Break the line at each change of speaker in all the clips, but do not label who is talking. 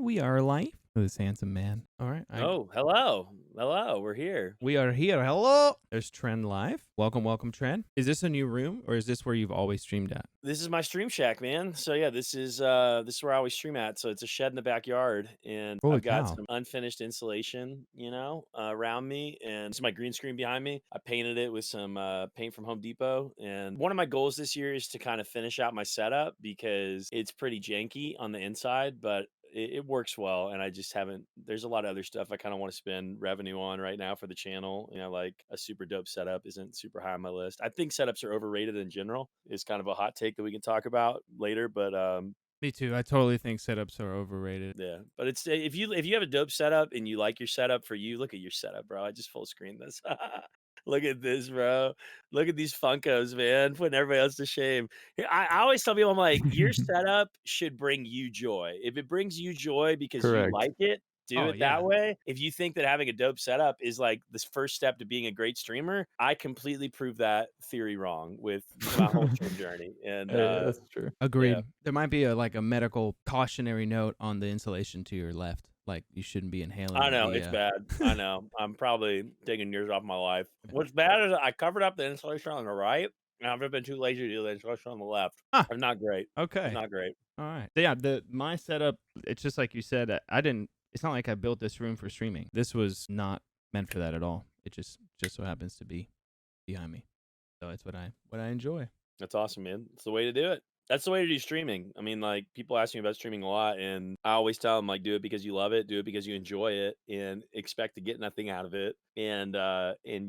We are live with this handsome man. All right.
Oh, hello. Hello. We're here.
We are here. Hello. There's Trend live. Welcome, welcome, Trend. Is this a new room or is this where you've always streamed at?
This is my stream shack, man. So yeah, this is where I always stream at. So it's a shed in the backyard and
Holy
I've got
cow.
some unfinished insulation, around me, and this is my green screen behind me. I painted it with some paint from Home Depot, and one of my goals this year is to kind of finish out my setup because it's pretty janky on the inside, but it works well, and I just haven't. There's a lot of other stuff I kind of want to spend revenue on right now for the channel. Like a super dope setup isn't super high on my list. I think setups are overrated in general. Is kind of a hot take that we can talk about later, but
Me too. I totally think setups are overrated.
yeah. But it's if you have a dope setup and you like your setup for you, look at your setup, bro. I just full screen this. Look at this, bro. Look at these Funkos, man, putting everybody else to shame. Yeah, I always tell people, I'm like, your setup should bring you joy. If it brings you joy because you
Correct.
like it, do
Oh,
it that
yeah.
way. If you think that having a dope setup is like this first step to being a great streamer, I completely prove that theory wrong with my whole stream journey. And
Yeah, that's true.
Agreed.
yeah.
There might be a medical cautionary note on the insulation to your left. Like you shouldn't be inhaling
I know,
the
it's bad. I know. I'm probably taking years off my life. What's bad is I covered up the insulation on the right, and I've been too lazy to do the insulation on the left.
Huh.
It's not great. It's
Okay.
not great.
All right. Yeah, my setup, it's just like you said, I didn't it's not like I built this room for streaming. This was not meant for that at all. It just so happens to be behind me. So it's what I enjoy.
That's awesome, man. It's the way to do it. That's the way to do streaming. I mean, like, people ask me about streaming a lot, and I always tell them, like, do it because you love it, do it because you enjoy it, and expect to get nothing out of it. And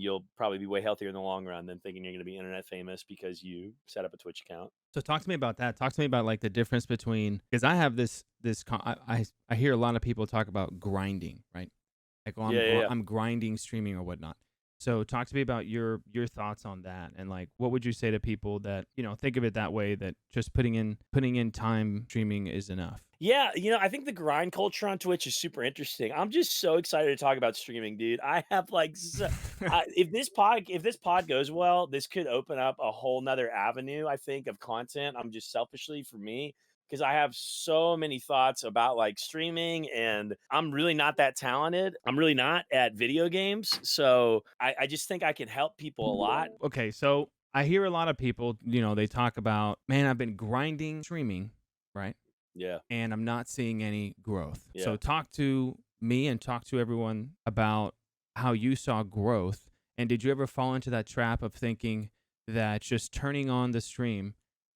you'll probably be way healthier in the long run than thinking you're going to be internet famous because you set up a Twitch account.
So talk to me about that. Talk to me about like the difference between, because I have I hear a lot of people talk about grinding, right? Like, oh,
Yeah.
I'm grinding streaming or whatnot. So talk to me about your thoughts on that, and like what would you say to people that think of it that way, that just putting in time streaming is enough.
Yeah, I think the grind culture on Twitch is super interesting. I'm just so excited to talk about streaming, dude. I have like, if this pod goes well, this could open up a whole nother avenue, I think, of content. I'm just selfishly for me because I have so many thoughts about like streaming, and I'm really not that talented. I'm really not at video games, so I just think I can help people a lot.
Okay, so I hear a lot of people, they talk about, man, I've been grinding streaming, right?
Yeah,
And I'm not seeing any growth.
yeah.
So talk to me and talk to everyone about how you saw growth. And did you ever fall into that trap of thinking that just turning on the stream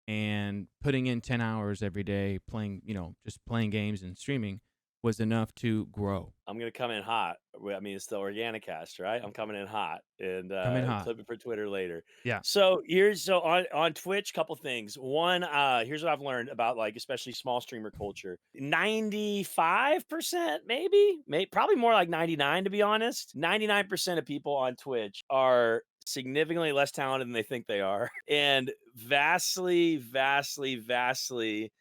and putting in 10 hours every day playing, just playing games and streaming was enough to grow?
I'm gonna come in hot. I mean, it's the OrganiCast, right? I'm coming in hot, and
Come in hot.
clip it for Twitter later.
Yeah.
So on Twitch, couple things. One, here's what I've learned about like especially small streamer culture. 95%, maybe, probably more like 99 to be honest. 99% of people on Twitch are significantly less talented than they think they are, and vastly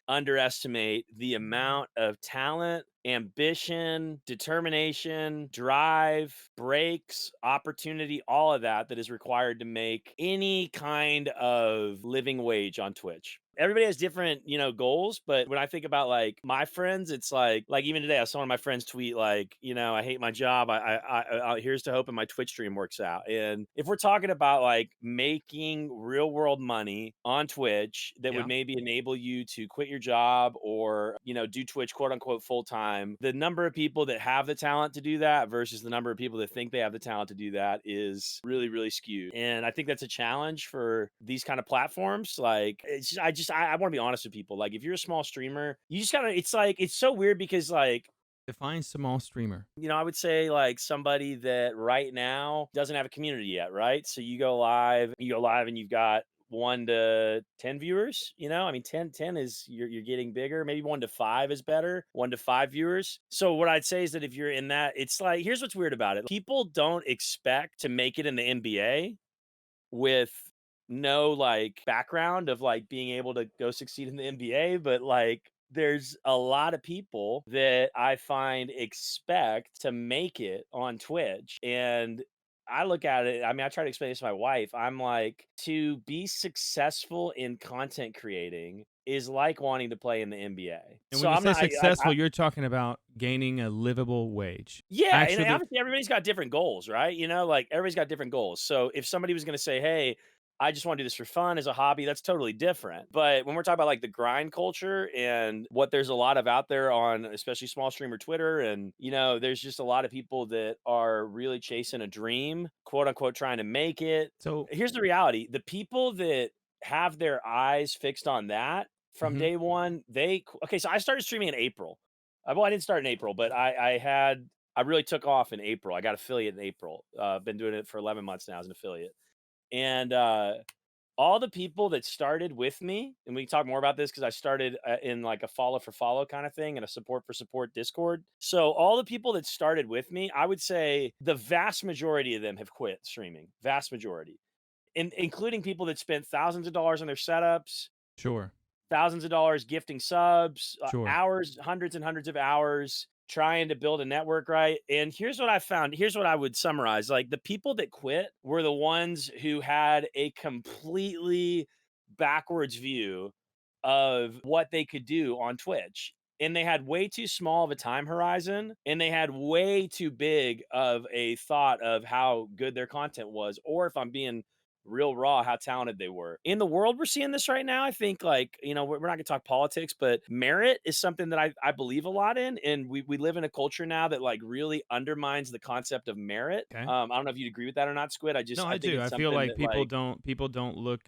underestimate the amount of talent, ambition, determination, drive, breaks, opportunity, all of that is required to make any kind of living wage on Twitch. Everybody has different, goals, but when I think about like my friends, it's like even today, I saw one of my friends tweet like, I hate my job. Here's to hoping my Twitch stream works out. And if we're talking about like making real world money on Twitch that would maybe enable you to quit your job or, do Twitch quote unquote full time, the number of people that have the talent to do that versus the number of people that think they have the talent to do that is really, really skewed. And I think that's a challenge for these kind of platforms. Like, I want to be honest with people. Like, if you're a small streamer, you just gotta, it's so weird because like,
Define small streamer.
I would say like somebody that right now doesn't have a community yet, right? So you go live and you've got 1 to 10 viewers, I mean, 10 is you're getting bigger. Maybe 1 to 5 is better. 1 to 5 viewers. So what I'd say is that if you're in that, it's like, here's what's weird about it. People don't expect to make it in the NBA with no like background of like being able to go succeed in the NBA, but like there's a lot of people that I find expect to make it on Twitch. And I look at it, I mean, I try to explain this to my wife. I'm like, to be successful in content creating, is like wanting to play in the NBA.
And
So
when you
I'm
say
not.
successful, you're talking about gaining a livable wage.
Yeah, and
Actually,
obviously everybody's got different goals, right? Like everybody's got different goals. So if somebody was going to say, "Hey, I just want to do this for fun as a hobby," that's totally different. But when we're talking about like the grind culture and what there's a lot of out there on, especially small streamer Twitter, and there's just a lot of people that are really chasing a dream, quote unquote, trying to make it.
so
Here's the reality: the people that have their eyes fixed on that from
mhm.
day one, okay. So I started streaming in April. Well, I didn't start in April, but I really took off in April. I got affiliate in April. Been doing it for 11 months now as an affiliate. And all the people that started with me, and we can talk more about this because I started in like a follow for follow kind of thing and a support for support Discord. So all the people that started with me, I would say the vast majority of them have quit streaming. Vast majority, including people that spent thousands of dollars on their setups,
Sure.
thousands of dollars gifting subs,
Sure.
hours, hundreds and hundreds of hours trying to build a network, right? And here's what I found. Here's what I would summarize. Like the people that quit were the ones who had a completely backwards view of what they could do on Twitch. And they had way too small of a time horizon and they had way too big of a thought of how good their content was, or if I'm being real raw, how talented they were. In the world we're seeing this right now, I think like, we're not gonna talk politics, but merit is something that I believe a lot in. And we live in a culture now that like really undermines the concept of merit.
Okay.
I don't know if you'd agree with that or not, Squid.
No,
I
I
think
do.
it's
I feel
something
like
that like
people don't look.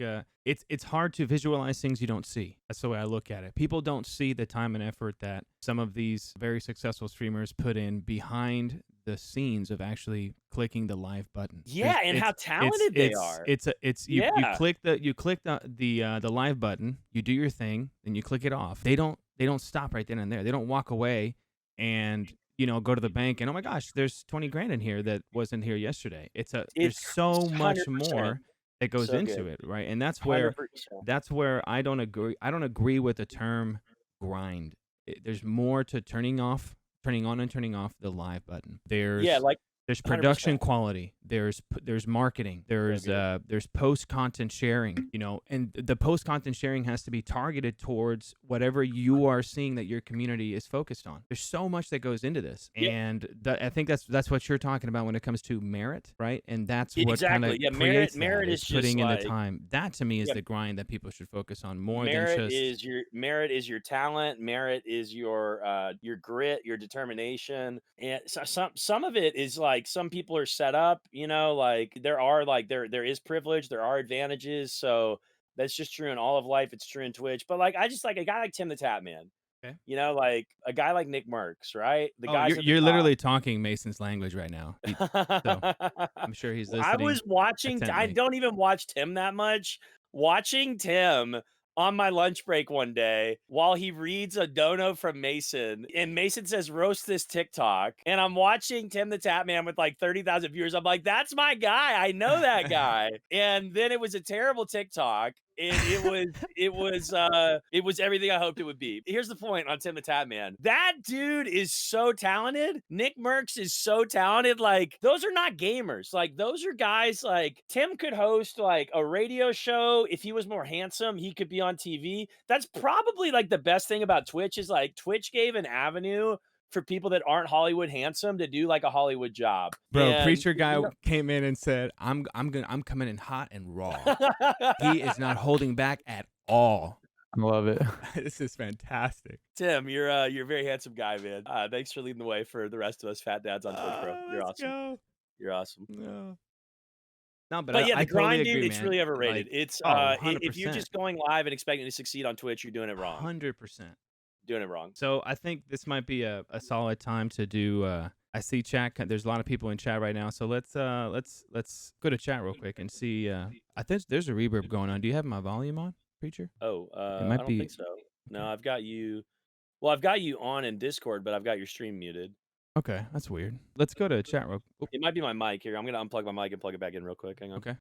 It's hard to visualize things you don't see. That's the way I look at it. People don't see the time and effort that some of these very successful streamers put in behind the scenes of actually clicking the live button.
yeah, and how talented they are.
You
Yeah.
click the live button. You do your thing, then you click it off. They don't stop right then and there. They don't walk away and go to the bank and, oh my gosh, there's 20 grand in here that wasn't here yesterday. There's so much
100%.
more that goes
So good.
into it, right? And
$100%.
that's where I don't agree. I don't agree with the term grind. There's more to turning on and turning off the live button.
Yeah, like
There's
100%.
production quality. There's marketing.
So
There's post content sharing. And the post content sharing has to be targeted towards whatever you are seeing that your community is focused on. There's so much that goes into this,
yeah,
and I think that's what you're talking about when it comes to merit, right? And that's what kind of
exactly. Yeah,
creates
merit
that
is
is
just
putting in the
like
time. That to me is
yeah,
the grind that people should focus on more than
merit
just
is your talent, merit is your grit, your determination. And some of it is like some people are set up, like there is privilege, there are advantages. So that's just true in all of life. It's true in Twitch. But like I just like a guy like Tim the Tatman,
okay.
like a guy like Nick Merckx, right? The
Oh,
guys at the
you're
top.
literally talking Mason's language right now. So I'm sure he's
I was
listening
watching I
intently.
don't even watch Tim that much. Watching Tim on my lunch break one day while he reads a dono from Mason, and Mason says, "Roast this TikTok." And I'm watching Tim the Tatman with like 30,000 viewers. I'm like, that's my guy. I know that guy. And then it was a terrible TikTok. And it was everything I hoped it would be. Here's the point on Tim the Tatman. That dude is so talented. Nick Merckx is so talented. Like, those are not gamers. Like, those are guys like Tim could host like a radio show. If he was more handsome, he could be on TV. That's probably like the best thing about Twitch is like Twitch gave an avenue for people that aren't Hollywood handsome to do like a Hollywood job.
Bro,
And
Preacher Guy came in and said, I'm coming in hot and raw. He is not holding back at all.
I love it.
This is fantastic.
Tim, you're a very handsome guy, man. Thanks for leading the way for the rest of us fat dads on Twitch, bro. You're
Let's
awesome.
go.
You're awesome.
No. No,
But yeah,
I
the
totally
grind,
agree,
dude, it's
man.
really overrated.
Like,
It's
oh,
if you're
100%.
just going live and expecting to succeed on Twitch, you're doing it wrong.
100%.
Doing it wrong.
So I think this might be a solid time to do. I see chat. There's a lot of people in chat right now. So let's go to chat real quick and see. I think there's a reverb going on. Do you have my volume on, Preacher?
Oh,
It
I
might
don't
be.
think so. No,
Okay.
I've got you. Well, I've got you on in Discord, but I've got your stream muted.
Okay, that's weird. Let's go to chat real. Oh,
It might be my mic here. I'm gonna unplug my mic and plug it back in real quick. Hang on.
okay.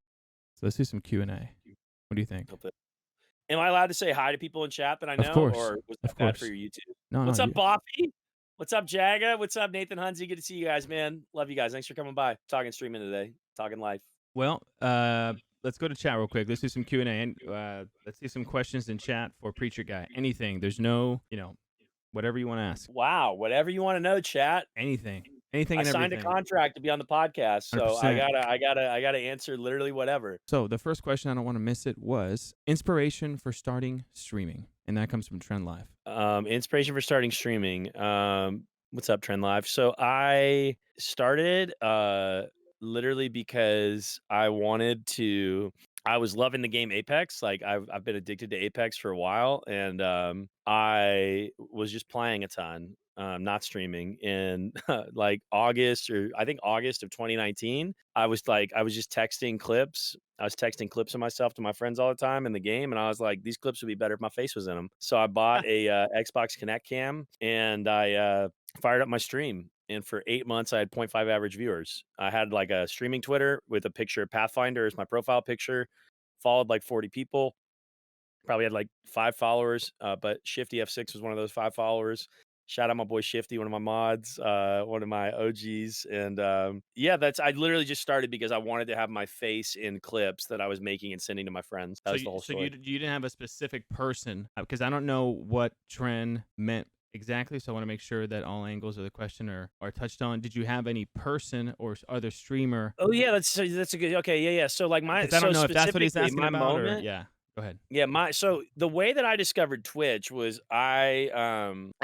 So let's do some Q&A. What do you think?
Hope that- Am I allowed to say hi to people in chat that I
Of
know,
course.
or was that
Of
bad for
course.
your YouTube?
No,
What's up,
you-
Boffy? What's up, Jaga? What's up, Nathan Hunzi? Good to see you guys, man. Love you guys. Thanks for coming by. Talking streaming today. Talking life.
Well, let's go to chat real quick. Let's do some Q&A, and let's see some questions in chat for Preacher Guy. Anything. There's no, whatever you want to ask.
Wow, whatever you want to know, chat.
Anything. Anything
I
and
signed a
everything.
contract to be on the podcast, so I
100%.
gotta answer literally whatever.
So the first question, I don't want to miss it, was inspiration for starting streaming, and that comes from Trend Live.
Inspiration for starting streaming. What's up, Trend Live? So I started literally because I was loving the game Apex. Like I've been addicted to Apex for a while, and I was just playing a ton, not streaming. In like August, or I think August of 2019, I was just texting clips. I was texting clips of myself to my friends all the time in the game, and I was like, these clips would be better if my face was in them. So I bought a Xbox Kinect cam, and I fired up my stream. And for 8 months, I had 0.5 average viewers. I had like a streaming Twitter with a picture of Pathfinder as my profile picture, followed like 40 people. Probably had like 5 followers, but Shifty F6 was one of those 5 followers. Shout out my boy Shifty, one of my mods, one of my OGs. And yeah, I literally just started because I wanted to have my face in clips that I was making and sending to my friends. That
So
was the whole
you
story.
didn't have a specific person, because I don't know what Trend meant exactly. So I want to make sure that all angles of the question are touched on. Did you have any person or other streamer?
Oh yeah, that's a good. Okay, yeah, yeah. So like
Because I don't know if that's what he's
specifically
asking
my
about, or
moment.
yeah. Go ahead.
Yeah, so the way that I discovered Twitch was I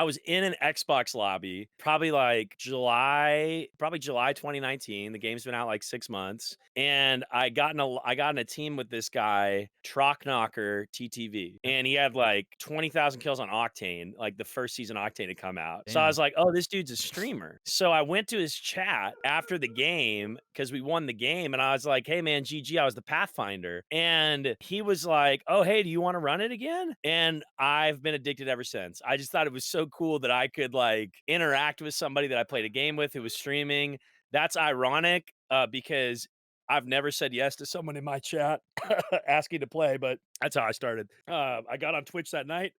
was in an Xbox lobby probably like July 2019. The game's been out like 6 months, and I got in a team with this guy, Trock Knocker TTV,
Yep.
and he had like 20,000 kills on Octane, like the first season Octane had come out. So I was
Damn.
like, "Oh, this dude's a streamer." So I went to his chat after the game cuz we won the game, and I was like, "Hey man, GG, I was the Pathfinder." And he was like, "Oh, hey, do you want to run it again?" And I've been addicted ever since. I just thought it was so cool that I could like interact with somebody that I played a game with who was streaming. That's ironic because I've never said yes to someone in my chat asking to play, but that's how I started. I got on Twitch that night.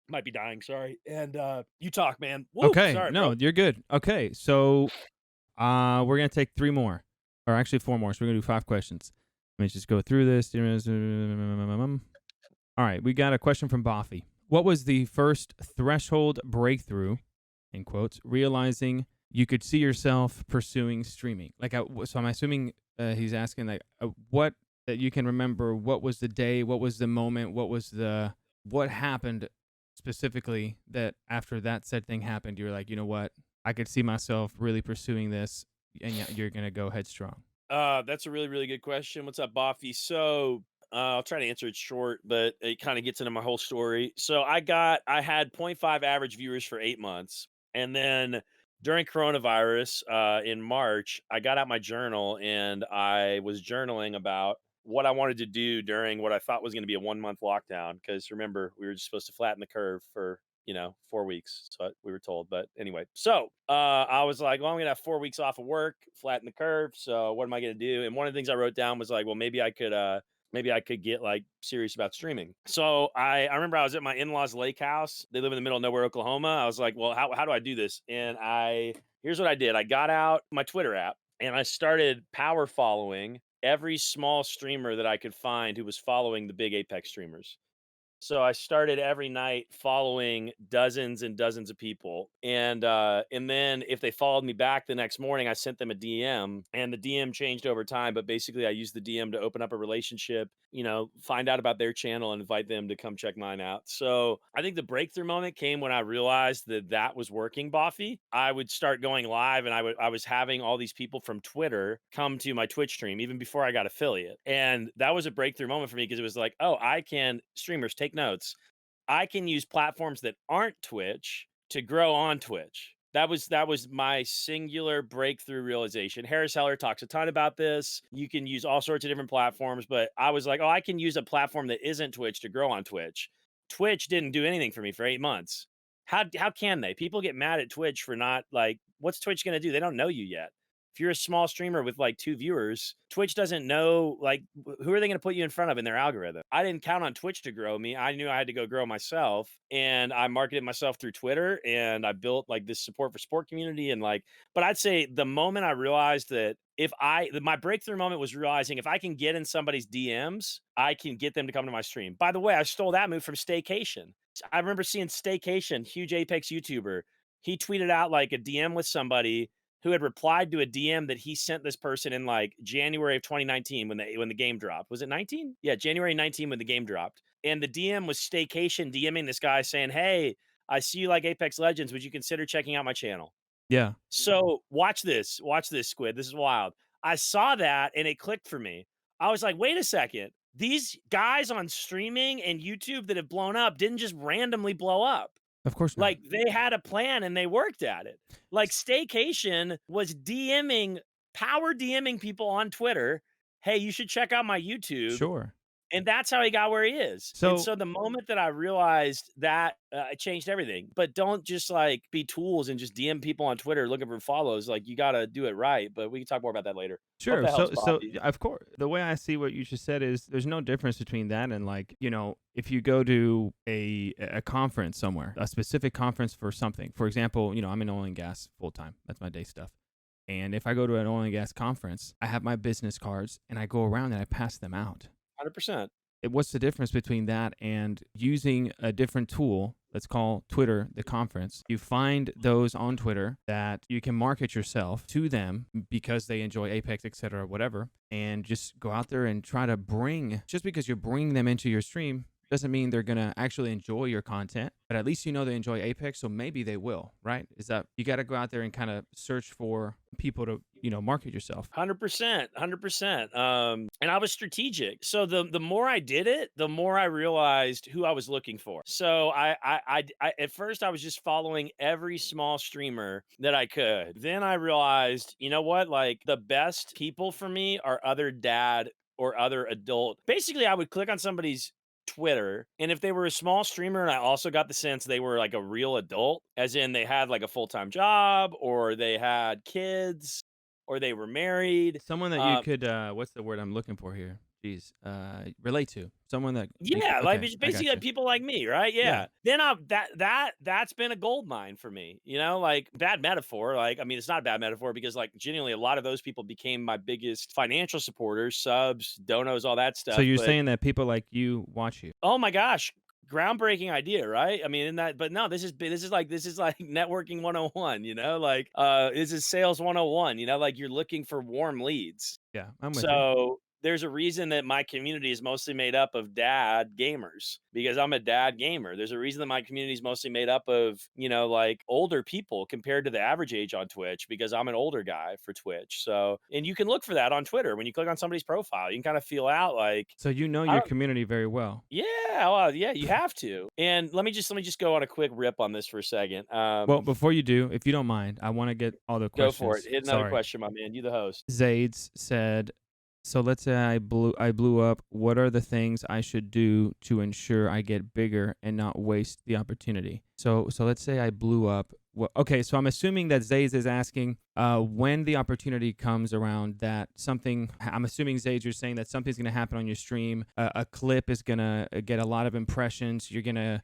Might be dying, sorry. And you talk, man. Woo,
Okay.
sorry, bro.
No, you're good. Okay. So we're gonna take 3 more, or actually 4 more. So we're gonna do 5 questions. Let me just go through this. All right, we got a question from Boffy. What was the first threshold breakthrough, in quotes, realizing you could see yourself pursuing streaming? Like, so I'm assuming he's asking, like, what that you can remember. What was the day? What was the moment? What happened specifically that after that said thing happened, you were like, you know what? I could see myself really pursuing this, and you're gonna go headstrong.
That's a really, really good question. What's up, Boffy? So I'll try to answer it short, but it kind of gets into my whole story. So I had 0.5 average viewers for 8 months. And then during coronavirus in March, I got out my journal and I was journaling about what I wanted to do during what I thought was going to be a 1 month lockdown. Because remember, we were just supposed to flatten the curve for 4 weeks. So we were told. But anyway, so I was like, well, I'm gonna have 4 weeks off of work, flatten the curve. So what am I gonna do? And one of the things I wrote down was like, well, maybe I could get like serious about streaming. So I remember I was at my in-laws lake house. They live in the middle of nowhere, Oklahoma. I was like, well, how do I do this? And here's what I did. I got out my Twitter app and I started power following every small streamer that I could find who was following the big Apex streamers. So I started every night following dozens and dozens of people. And then if they followed me back the next morning, I sent them a DM, and the DM changed over time, but basically I used the DM to open up a relationship, find out about their channel and invite them to come check mine out. So I think the breakthrough moment came when I realized that was working, Boffy. I would start going live, and I was having all these people from Twitter come to my Twitch stream even before I got affiliate. And that was a breakthrough moment for me because it was like, oh, streamers take notes. I can use platforms that aren't Twitch to grow on Twitch. That was my singular breakthrough realization. Harris Heller talks a ton about this. You can use all sorts of different platforms, but I was like, oh, I can use a platform that isn't Twitch to grow on Twitch. Twitch didn't do anything for me for 8 months. How can they? People get mad at Twitch for not, like, what's Twitch going to do? They don't know you yet. if you're a small streamer with like 2 viewers, Twitch doesn't know like who are they going to put you in front of in their algorithm. I didn't count on Twitch to grow me. I knew I had to go grow myself, and I marketed myself through Twitter, and I built like this support for sport community and like. But I'd say the moment I realized that my breakthrough moment was realizing if I can get in somebody's DMs, I can get them to come to my stream. By the way, I stole that move from Staycation. I remember seeing Staycation, huge Apex YouTuber. He tweeted out like a DM with somebody who had replied to a DM that he sent this person in like January of 2019 when the game dropped. Was it 19? Yeah, January 19 when the game dropped. And the DM was Staycation DMing this guy saying, "Hey, I see you like Apex Legends. Would you consider checking out my channel?"
Yeah.
So watch this. Watch this, Squid. This is wild. I saw that and it clicked for me. I was like, wait a second. These guys on streaming and YouTube that have blown up didn't just randomly blow up.
Of course not.
Like they had a plan and they worked at it. Like Staycation was power DMing people on Twitter. Hey, you should check out my YouTube.
Sure.
And that's how he got where he is. And
So
so the moment that I realized that, it changed everything. But don't just like be tools and just DM people on Twitter looking for follows. Like you got to do it right. But we can talk more about that later. Hope
sure.
that helps,
So
Bobby.
yeah, of course, the way I see what you just said is there's no difference between that and like, if you go to a conference somewhere, a specific conference for something. For example, I'm in oil and gas full time. That's my day stuff. And if I go to an oil and gas conference, I have my business cards and I go around and I pass them out.
100%.
What's the difference between that and using a different tool? Let's call Twitter the conference. You find those on Twitter that you can market yourself to them because they enjoy Apex, etc., whatever, and just go out there and try to just because you're bringing them into your stream doesn't mean they're going to actually enjoy your content, but at least they enjoy Apex, so maybe they will, right? Is that you got to go out there and kind of search for people to, market yourself.
100%, 100%. And I was strategic. So the more I did it, the more I realized who I was looking for. So I at first I was just following every small streamer that I could. Then I realized, you know what? Like the best people for me are other dad or other adult. Basically, I would click on somebody's Twitter, and if they were a small streamer and I also got the sense they were like a real adult, as in they had like a full-time job or they had kids or they were married.
Someone that you could, what's the word I'm looking for here? Jeez, relate to. Someone that,
Yeah, like
okay, I
basically
got
like
you.
people like me, right?
Yeah.
Yeah. Then that's been a gold mine for me. Like bad metaphor. Like, I mean, it's not a bad metaphor because like genuinely a lot of those people became my biggest financial supporters, subs, donos, all that
So
stuff.
you're
But
saying that people like you watch you?
oh my gosh, groundbreaking idea, right? I mean, in that, but no, this is like networking 101, like this is sales 101, like you're looking for warm leads.
Yeah, I'm with you.
So there's a reason that my community is mostly made up of dad gamers because I'm a dad gamer. There's a reason that my community is mostly made up of, like older people compared to the average age on Twitch because I'm an older guy for Twitch. So, and you can look for that on Twitter when you click on somebody's profile. You can kind of feel out like,
So you know
I
your
don't,
community very well.
yeah, well, yeah, you have to. And let me just go on a quick rip on this for a second.
Well, before you do, if you don't mind, I want to get all the
Go for it.
questions.
Hit another
Sorry.
question, my man. You the host.
Zades said, so let's say I blew up. What are the things I should do to ensure I get bigger and not waste the opportunity? So let's say I blew up. Well, okay, so I'm assuming that Zades is asking when the opportunity comes around that something. I'm assuming Zades, you're saying that something's gonna happen on your stream. A clip is gonna get a lot of impressions. You're gonna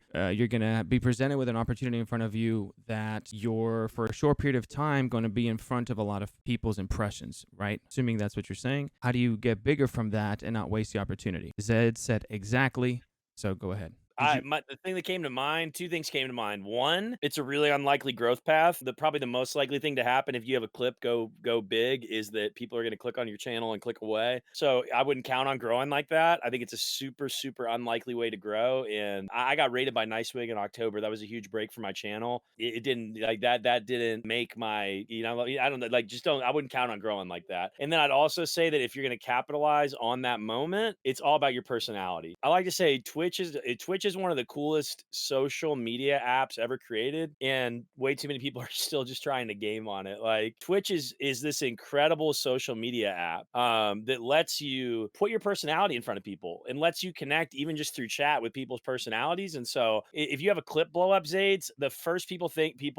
be presented with an opportunity in front of you that you're for a short period of time going to be in front of a lot of people's impressions, right? Assuming that's what you're saying. How do you get bigger from that and not waste the opportunity? Zed said exactly. So go ahead. Did you?
The thing that came to mind, two things came to mind. One, it's a really unlikely growth path. Probably the most likely thing to happen if you have a clip go big is that people are going to click on your channel and click away. So I wouldn't count on growing like that. I think it's a super super unlikely way to grow. And I got rated by Nicewig in October. That was a huge break for my channel. It didn't like that. That didn't make my I don't know like just don't. I wouldn't count on growing like that. And then I'd also say that if you're going to capitalize on that moment, it's all about your personality. I like to say Twitch is is one of the coolest social media apps ever created, and way too many people are still just trying to game on it. Like Twitch is this incredible social media app that lets you put your personality in front of people and lets you connect even just through chat with people's personalities. And so if you have a clip blow up, Zades, the first people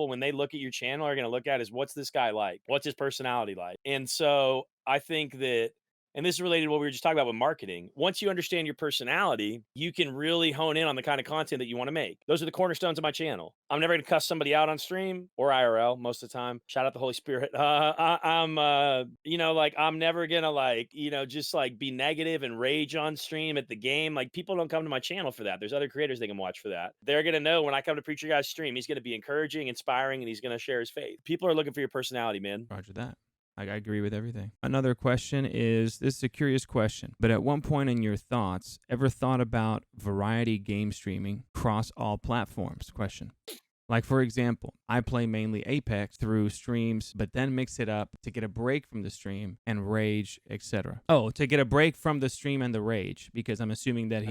when they look at your channel are going to look at is what's this guy like? What's his personality like? And so I think that, and this is related to what we were just talking about with marketing. Once you understand your personality, you can really hone in on the kind of content that you want to make. Those are the cornerstones of my channel. I'm never going to cuss somebody out on stream or IRL most of the time. Shout out the Holy Spirit. I'm never going to just like be negative and rage on stream at the game. Like people don't come to my channel for that. There's other creators they can watch for that. They're going to know when I come to Preacher Guy's stream, he's going to be encouraging, inspiring, and he's going to share his faith. People are looking for your personality, man.
Roger that. I agree with everything. Another question is, this is a curious question, but at one point in your thoughts, ever thought about variety game streaming across all platforms? Question. Like, for example, I play mainly Apex through streams, but then mix it up to get a break from the stream and rage, etc. Oh, to get a break from the stream and the rage, because I'm assuming that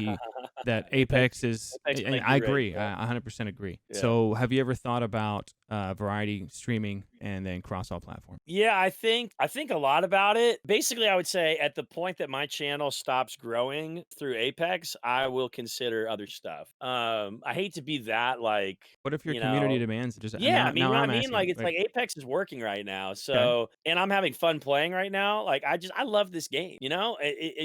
that Apex is,
Apex
and
make
I
you rage,
agree,
yeah.
I 100% agree.
Yeah.
So have you ever thought about variety streaming and then cross all platforms?
Yeah, I think a lot about it. Basically, I would say at the point that my channel stops growing through Apex, I will consider other stuff. I hate to be that
What if your community demands it? Just
yeah, I mean, you
now
know what I
I'm
mean?
asking,
Like it's
like,
like Apex is working right now.
okay,
So, and I'm having fun playing right now. Like I love this game, you know?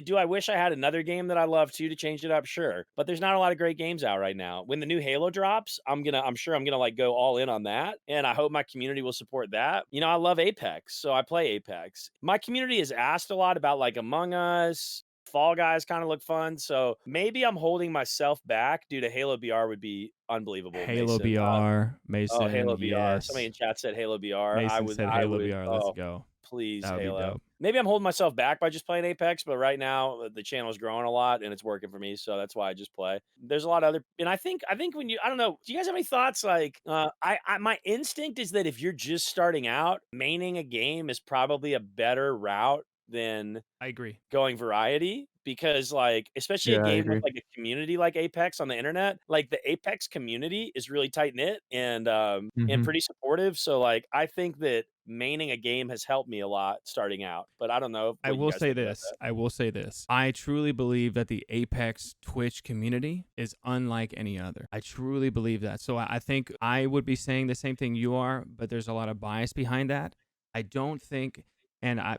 Do I wish I had another game that I love too to change it up? Sure. But there's not a lot of great games out right now. When the new Halo drops, I'm sure I'm gonna like go all in on that. And I hope my community will support that. You know, I love Apex, so I play Apex. My community has asked a lot about like Among Us. Fall Guys kind of look fun. So maybe I'm holding myself back due to Halo BR would be unbelievable,
Halo
Mason.
BR,
Oh,
Mason,
Halo VR. Somebody
yes.
in chat said Halo VR.
Mason said
I
Halo
would,
BR. Let's
oh,
go.
please,
That would be
Halo.
dope.
Maybe I'm holding myself back by just playing Apex, but right now the channel is growing a lot and it's working for me, so that's why I just play. There's a lot of other, and I think when you, I don't know, do you guys have any thoughts? Like, my instinct is that if you're just starting out, maining a game is probably a better route than
I agree.
going variety, because like especially a
Yeah, I
game with
agree.
like a community like Apex on the internet, like the Apex community is really tight knit and
Mhm.
pretty supportive. So like I think that maining a game has helped me a lot starting out. But I don't know
I
what you
will
guys
say
think about
this.
that.
I will say this. I truly believe that the Apex Twitch community is unlike any other. I truly believe that. So I think I would be saying the same thing you are, but there's a lot of bias behind that. I don't think, and I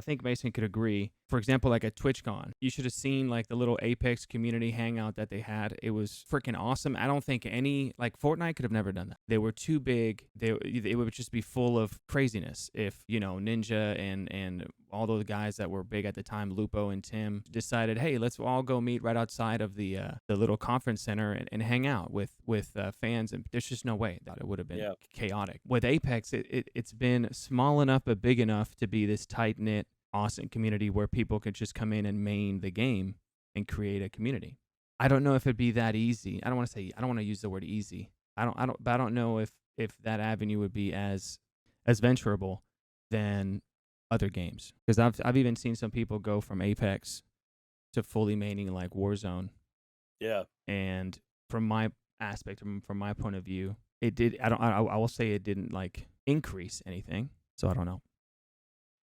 think Mason could agree. For example, like at TwitchCon, you should have seen like the little Apex community hangout that they had. It was freaking awesome. I don't think any, like, Fortnite could have never done that. They were too big. It would just be full of craziness if, you know, Ninja and all those guys that were big at the time, Lupo and Tim, decided, hey, let's all go meet right outside of the little conference center and hang out with fans. And there's just no way that it would have been
Yeah.
chaotic. With Apex, it's been small enough but big enough to be this tight knit, awesome community where people could just come in and main the game and create a community. I don't know if it'd be that easy. I don't want to use the word easy. I don't know if that avenue would be as venturable than other games, because I've even seen some people go from Apex to fully maining like Warzone,
Yeah.
and from my aspect, from my point of view, it did. I will say it didn't like increase anything. So I don't know.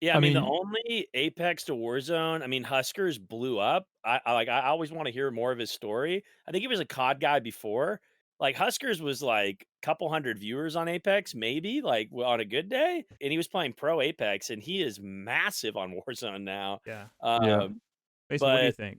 Yeah, I
I
mean, the
mean,
only Apex to Warzone, I mean, Huskers blew up. I always want to hear more of his story. I think he was a COD guy before. Like Huskers was like a couple hundred viewers on Apex, maybe like on a good day, and he was playing pro Apex, and he is massive on Warzone now.
Yeah.
yeah.
Um,
Mason, what do you
but
think?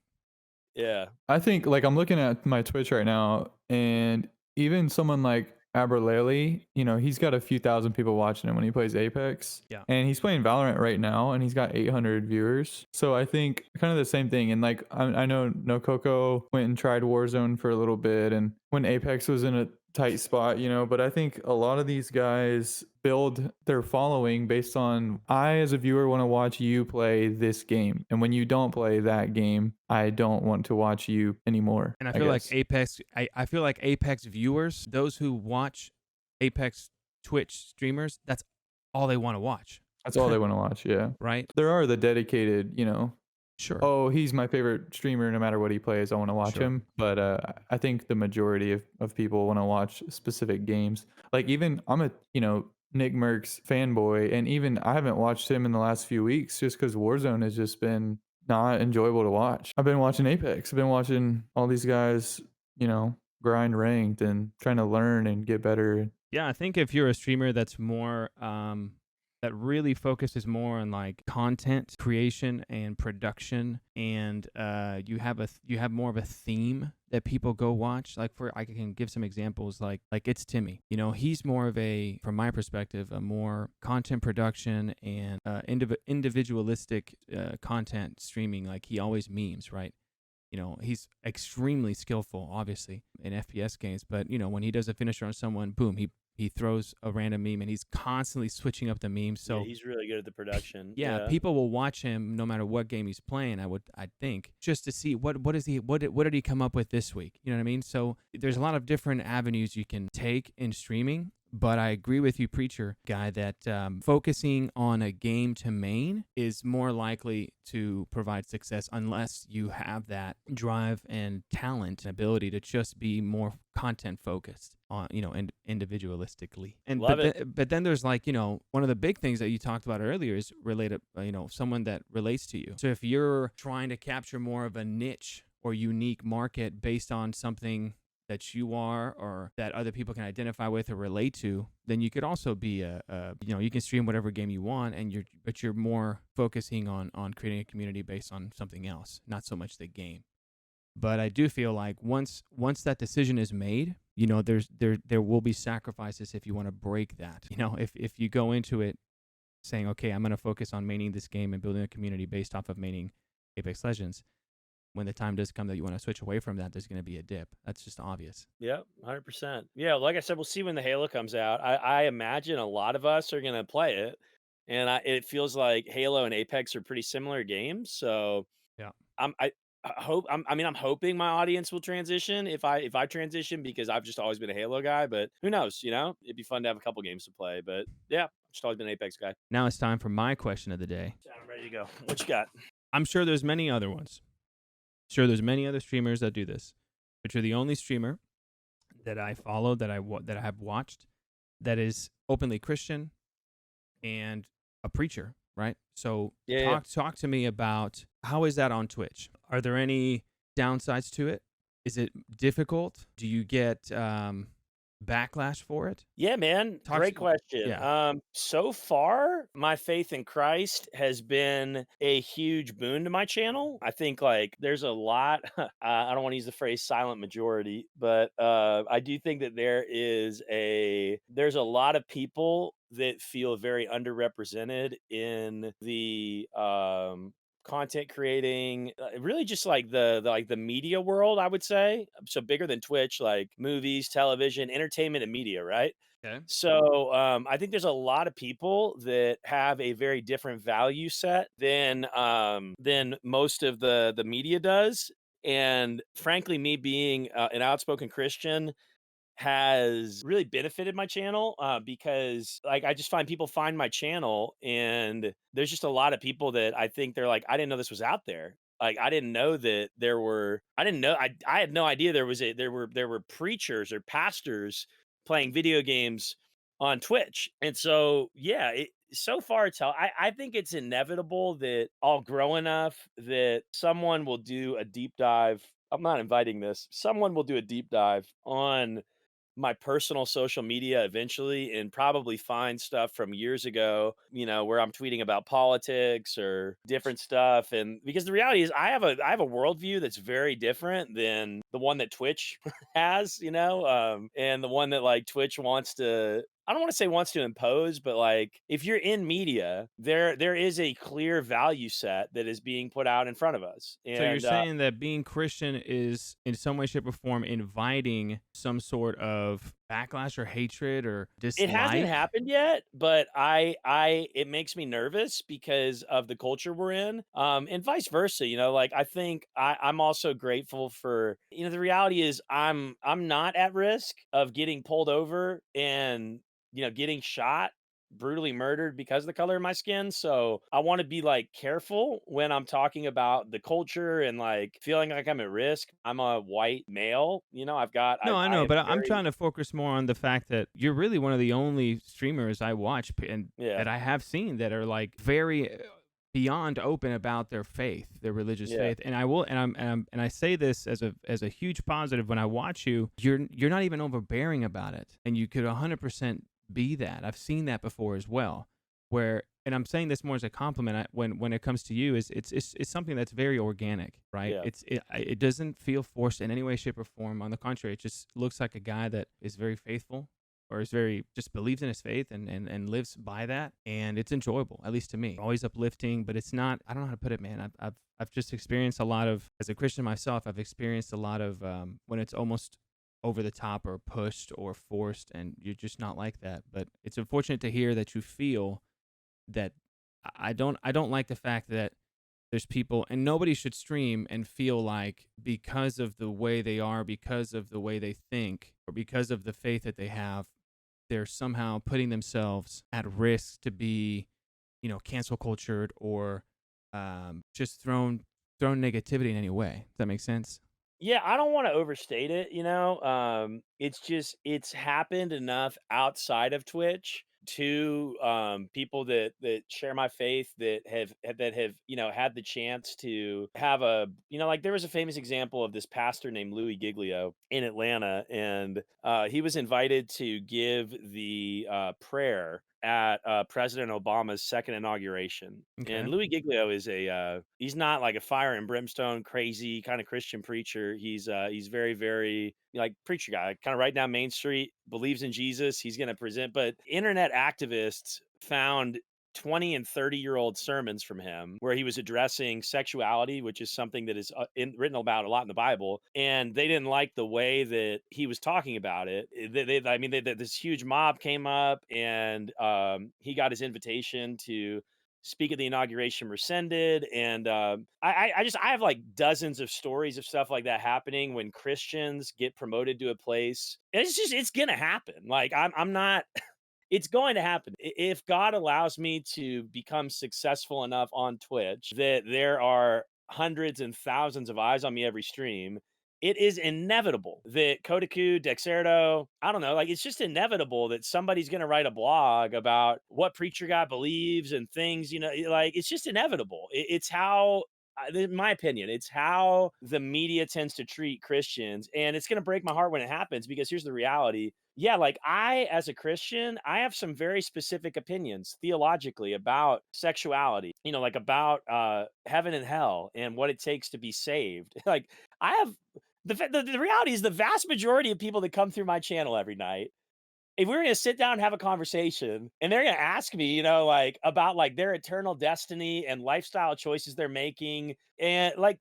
yeah,
I think like I'm looking at my Twitch right now, and even someone like Aberlele, you know, he's got a few thousand people watching him when he plays Apex.
Yeah.
And he's playing Valorant right now, and he's got 800 viewers. So I think kind of the same thing. And like I know No Coco went and tried Warzone for a little bit, and when Apex was in a tight spot, you know, but I think a lot of these guys build their following based on, I as a viewer want to watch you play this game, and when you don't play that game, I don't want to watch you anymore.
And I
I
feel like
guess
Apex, I feel like Apex viewers, those who watch Apex Twitch streamers, that's all they want to watch,
that's all they want to watch. Yeah,
right?
there are the dedicated, you know,
Sure.
oh, he's my favorite streamer no matter what he plays, I wanna watch
Sure.
him, but, I think the majority of people wanna watch specific games. Like, even I'm a, Nick Merckx fanboy, and even I haven't watched him in the last few weeks just because Warzone has just been not enjoyable to watch. I've been watching Apex, I've been watching all these guys, grind ranked and trying to learn and get better.
Yeah, I think if you're a streamer that's more that really focuses more on like content creation and production, and you have more of a theme that people go watch. Like for I can give some examples like it's Timmy. He's more of a, from my perspective, a more content production and individualistic content streaming. Like he always memes, right? He's extremely skillful, obviously, in FPS games. But when he does a finisher on someone, boom, he throws a random meme, and he's constantly switching up the memes.
Yeah,
So
he's really good at the production.
yeah,
Yeah.
people will watch him no matter what game he's playing. I think, just to see what did he come up with this week. You know what I mean? So there's a lot of different avenues you can take in streaming. But I agree with you, Preacher Guy, that focusing on a game to main is more likely to provide success unless you have that drive and talent and ability to just be more content focused on, and individualistically. And
Love it.
but then there's like, one of the big things that you talked about earlier is related, someone that relates to you. So if you're trying to capture more of a niche or unique market based on something that you are or that other people can identify with or relate to, then you could also be you can stream whatever game you want, and you're more focusing on creating a community based on something else, not so much the game. But I do feel like once that decision is made, there will be sacrifices if you want to break that. If you go into it saying, okay, I'm going to focus on maining this game and building a community based off of maining Apex Legends, when the time does come that you want to switch away from that, there's going to be a dip. That's just obvious.
Yep, 100%. Yeah, like I said, we'll see when the Halo comes out. I imagine a lot of us are gonna play it, and it feels like Halo and Apex are pretty similar games. So
Yeah.
I hope I'm hoping my audience will transition if I transition because I've just always been a Halo guy. But who knows? It'd be fun to have a couple games to play. But yeah, I've just always been an Apex guy.
Now it's time for my question of the day.
I'm ready to go. What you got?
I'm sure there's many other ones. Sure, there's many other streamers that do this, but you're the only streamer that I follow that I have watched that is openly Christian and a preacher, right? So
Yeah, yeah.
talk to me about how is that on Twitch? Are there any downsides to it? Is it difficult? Do you get backlash for it?
Yeah, man.
Talk
Great
to-
question.
yeah.
So far, my faith in Christ has been a huge boon to my channel. I think like there's a lot. I don't want to use the phrase silent majority, but I do think that there's a lot of people that feel very underrepresented in the content creating, really just like the media world, I would say. So bigger than Twitch, like movies, television, entertainment, and media, right?
Okay.
So I think there's a lot of people that have a very different value set than most of the media does. And frankly, me being an outspoken Christian has really benefited my channel, because like I just find people find my channel and there's just a lot of people that I think they're like, I didn't know this was out there. Like I didn't know that I didn't know I had no idea there were preachers or pastors playing video games on Twitch. And so yeah, so far I think it's inevitable that I'll grow enough that someone will do a deep dive. I'm not inviting this. Someone will do a deep dive on my personal social media eventually and probably find stuff from years ago, where I'm tweeting about politics or different stuff. And because the reality is I have a worldview that's very different than the one that Twitch has, and the one that like Twitch wants to, I don't want to say wants to impose, but like if you're in media, there is a clear value set that is being put out in front of us.
So you're
And
saying that being Christian is in some way, shape, or form inviting some sort of backlash or hatred or
it hasn't
dislike?
happened yet, but it makes me nervous because of the culture we're in, and vice versa. Like I think I'm also grateful for, the reality is I'm not at risk of getting pulled over and getting shot brutally murdered because of the color of my skin. So I want to be like careful when I'm talking about the culture and like feeling like I'm at risk. I'm a white male,
No, I
I
know,
am
but I'm
very,
trying to focus more on the fact that you're really one of the only streamers I watch and
yeah,
that I have seen that are like very beyond open about their faith, their religious
yeah,
faith. And I will, and I say this as a huge positive. When I watch you, you're not even overbearing about it, and you could 100% be that. I've seen that before as well. Where, and I'm saying this more as a compliment. When it comes to you, is it's something that's very organic, right?
yeah.
It doesn't feel forced in any way, shape, or form. On the contrary, it just looks like a guy that is very faithful, or is very just believes in his faith and lives by that, and it's enjoyable, at least to me. Always uplifting, but it's not. I don't know how to put it, man. I've just experienced a lot of, as a Christian myself, I've experienced a lot of when it's almost over the top or pushed or forced, and you're just not like that. But it's unfortunate to hear that you feel that. I don't like the fact that there's people, and nobody should stream and feel like because of the way they are, because of the way they think, or because of the faith that they have, they're somehow putting themselves at risk to be, cancel cultured or just thrown negativity in any way. Does that make sense?
Yeah, I don't want to overstate it, it's just it's happened enough outside of Twitch to people that share my faith that have, had the chance to have a, like there was a famous example of this pastor named Louis Giglio in Atlanta, and he was invited to give the prayer at President Obama's second inauguration. And
Okay.
Louis Giglio is he's not like a fire and brimstone crazy kind of Christian preacher. He's very, very like preacher guy, kind of right down Main Street, believes in Jesus. He's going to present, but internet activists found 20 and 30-year-old sermons from him where he was addressing sexuality, which is something that is written about a lot in the Bible, and they didn't like the way that he was talking about it. I mean, this huge mob came up, and he got his invitation to speak at the inauguration rescinded. And I have like dozens of stories of stuff like that happening when Christians get promoted to a place. And it's gonna happen. Like I'm not it's going to happen. If God allows me to become successful enough on Twitch that there are hundreds and thousands of eyes on me every stream, it is inevitable that Kotaku, Dexerto, I don't know, like it's just inevitable that somebody's going to write a blog about what Preacher Guy believes and things, like it's just inevitable. It's how, in my opinion, it's how the media tends to treat Christians. And it's going to break my heart when it happens because here's the reality. Yeah, like as a Christian, I have some very specific opinions theologically about sexuality, like about heaven and hell and what it takes to be saved. Like I have the reality is the vast majority of people that come through my channel every night, if we were gonna sit down and have a conversation and they're gonna ask me, like about like their eternal destiny and lifestyle choices they're making, and like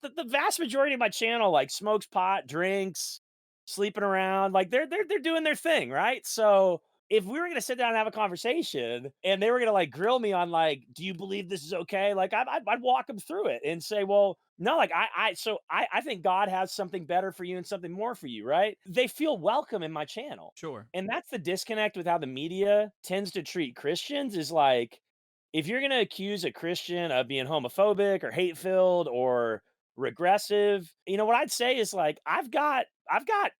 the vast majority of my channel like smokes pot, drinks, sleeping around, like they're doing their thing, right? So if we were gonna sit down and have a conversation and they were gonna like grill me on like, do you believe this is okay? Like I'd walk them through it and say, well, no, like I think God has something better for you and something more for you, right? They feel welcome in my channel.
Sure.
And that's the disconnect with how the media tends to treat Christians is like, if you're going to accuse a Christian of being homophobic or hate filled or regressive, what I'd say is like, I've got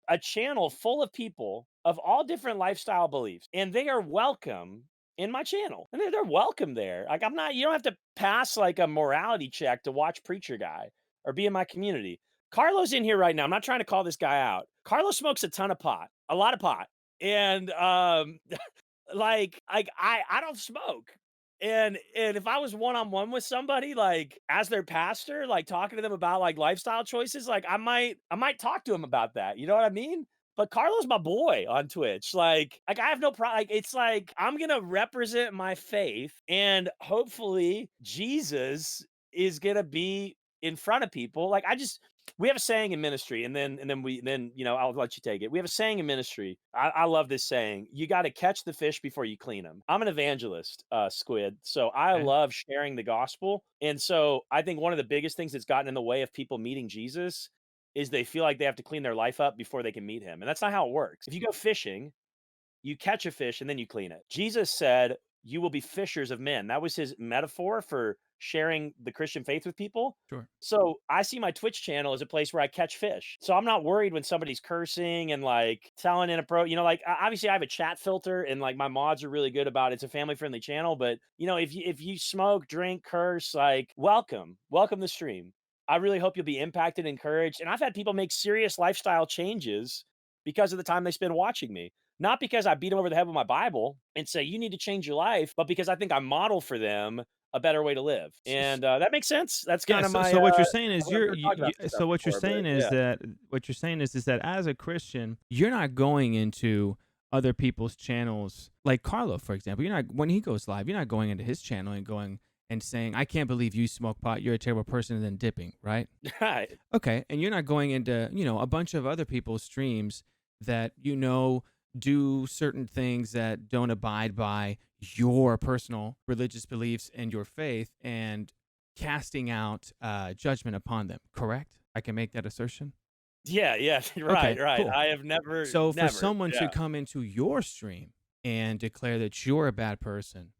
a channel full of people of all different lifestyle beliefs, and they are welcome in my channel. And they're welcome there. Like you don't have to pass like a morality check to watch Preacher Guy or be in my community. Carlos in here right now. I'm not trying to call this guy out. Carlos smokes a ton of pot, a lot of pot. And like I don't smoke. And if I was one on one with somebody, like as their pastor, like talking to them about like lifestyle choices, like I might talk to him about that. You know what I mean? But Carlos my boy on Twitch. Like I have no problem. Like it's like I'm gonna represent my faith, and hopefully Jesus is gonna be in front of people. Like we have a saying in ministry, and then I'll let you take it. We have a saying in ministry. I love this saying. You got to catch the fish before you clean them. I'm an evangelist, Squid, so I
Okay.
love sharing the gospel. And so I think one of the biggest things that's gotten in the way of people meeting Jesus is they feel like they have to clean their life up before they can meet him, and that's not how it works. If you go fishing, you catch a fish and then you clean it. Jesus said, you will be fishers of men. That was his metaphor for sharing the Christian faith with people.
Sure.
So I see my Twitch channel as a place where I catch fish. So I'm not worried when somebody's cursing and like telling inappropriate, like obviously I have a chat filter and like my mods are really good about it. It's a family friendly channel, but if you smoke, drink, curse, like welcome to the stream. I really hope you'll be impacted, encouraged. And I've had people make serious lifestyle changes because of the time they spend watching me. Not because I beat them over the head with my Bible and say, you need to change your life, but because I think I model for them a better way to live. And that makes sense. That's
Yeah,
kind of my,
so what you're saying is
I've never talked about this stuff
so what you're
before, but
saying is
yeah.
that as a Christian, you're not going into other people's channels like Carlo, for example. You're not, when he goes live, you're not going into his channel and going and saying, I can't believe you smoke pot, you're a terrible person, and then dipping, right?
Right.
Okay. And you're not going into, a bunch of other people's streams that do certain things that don't abide by your personal religious beliefs and your faith and casting out judgment upon them, correct? I can make that assertion?
Yeah. Right.
Okay,
Right.
cool.
I have never,
So for
never.
someone
Yeah.
to come into your stream and declare that you're a bad person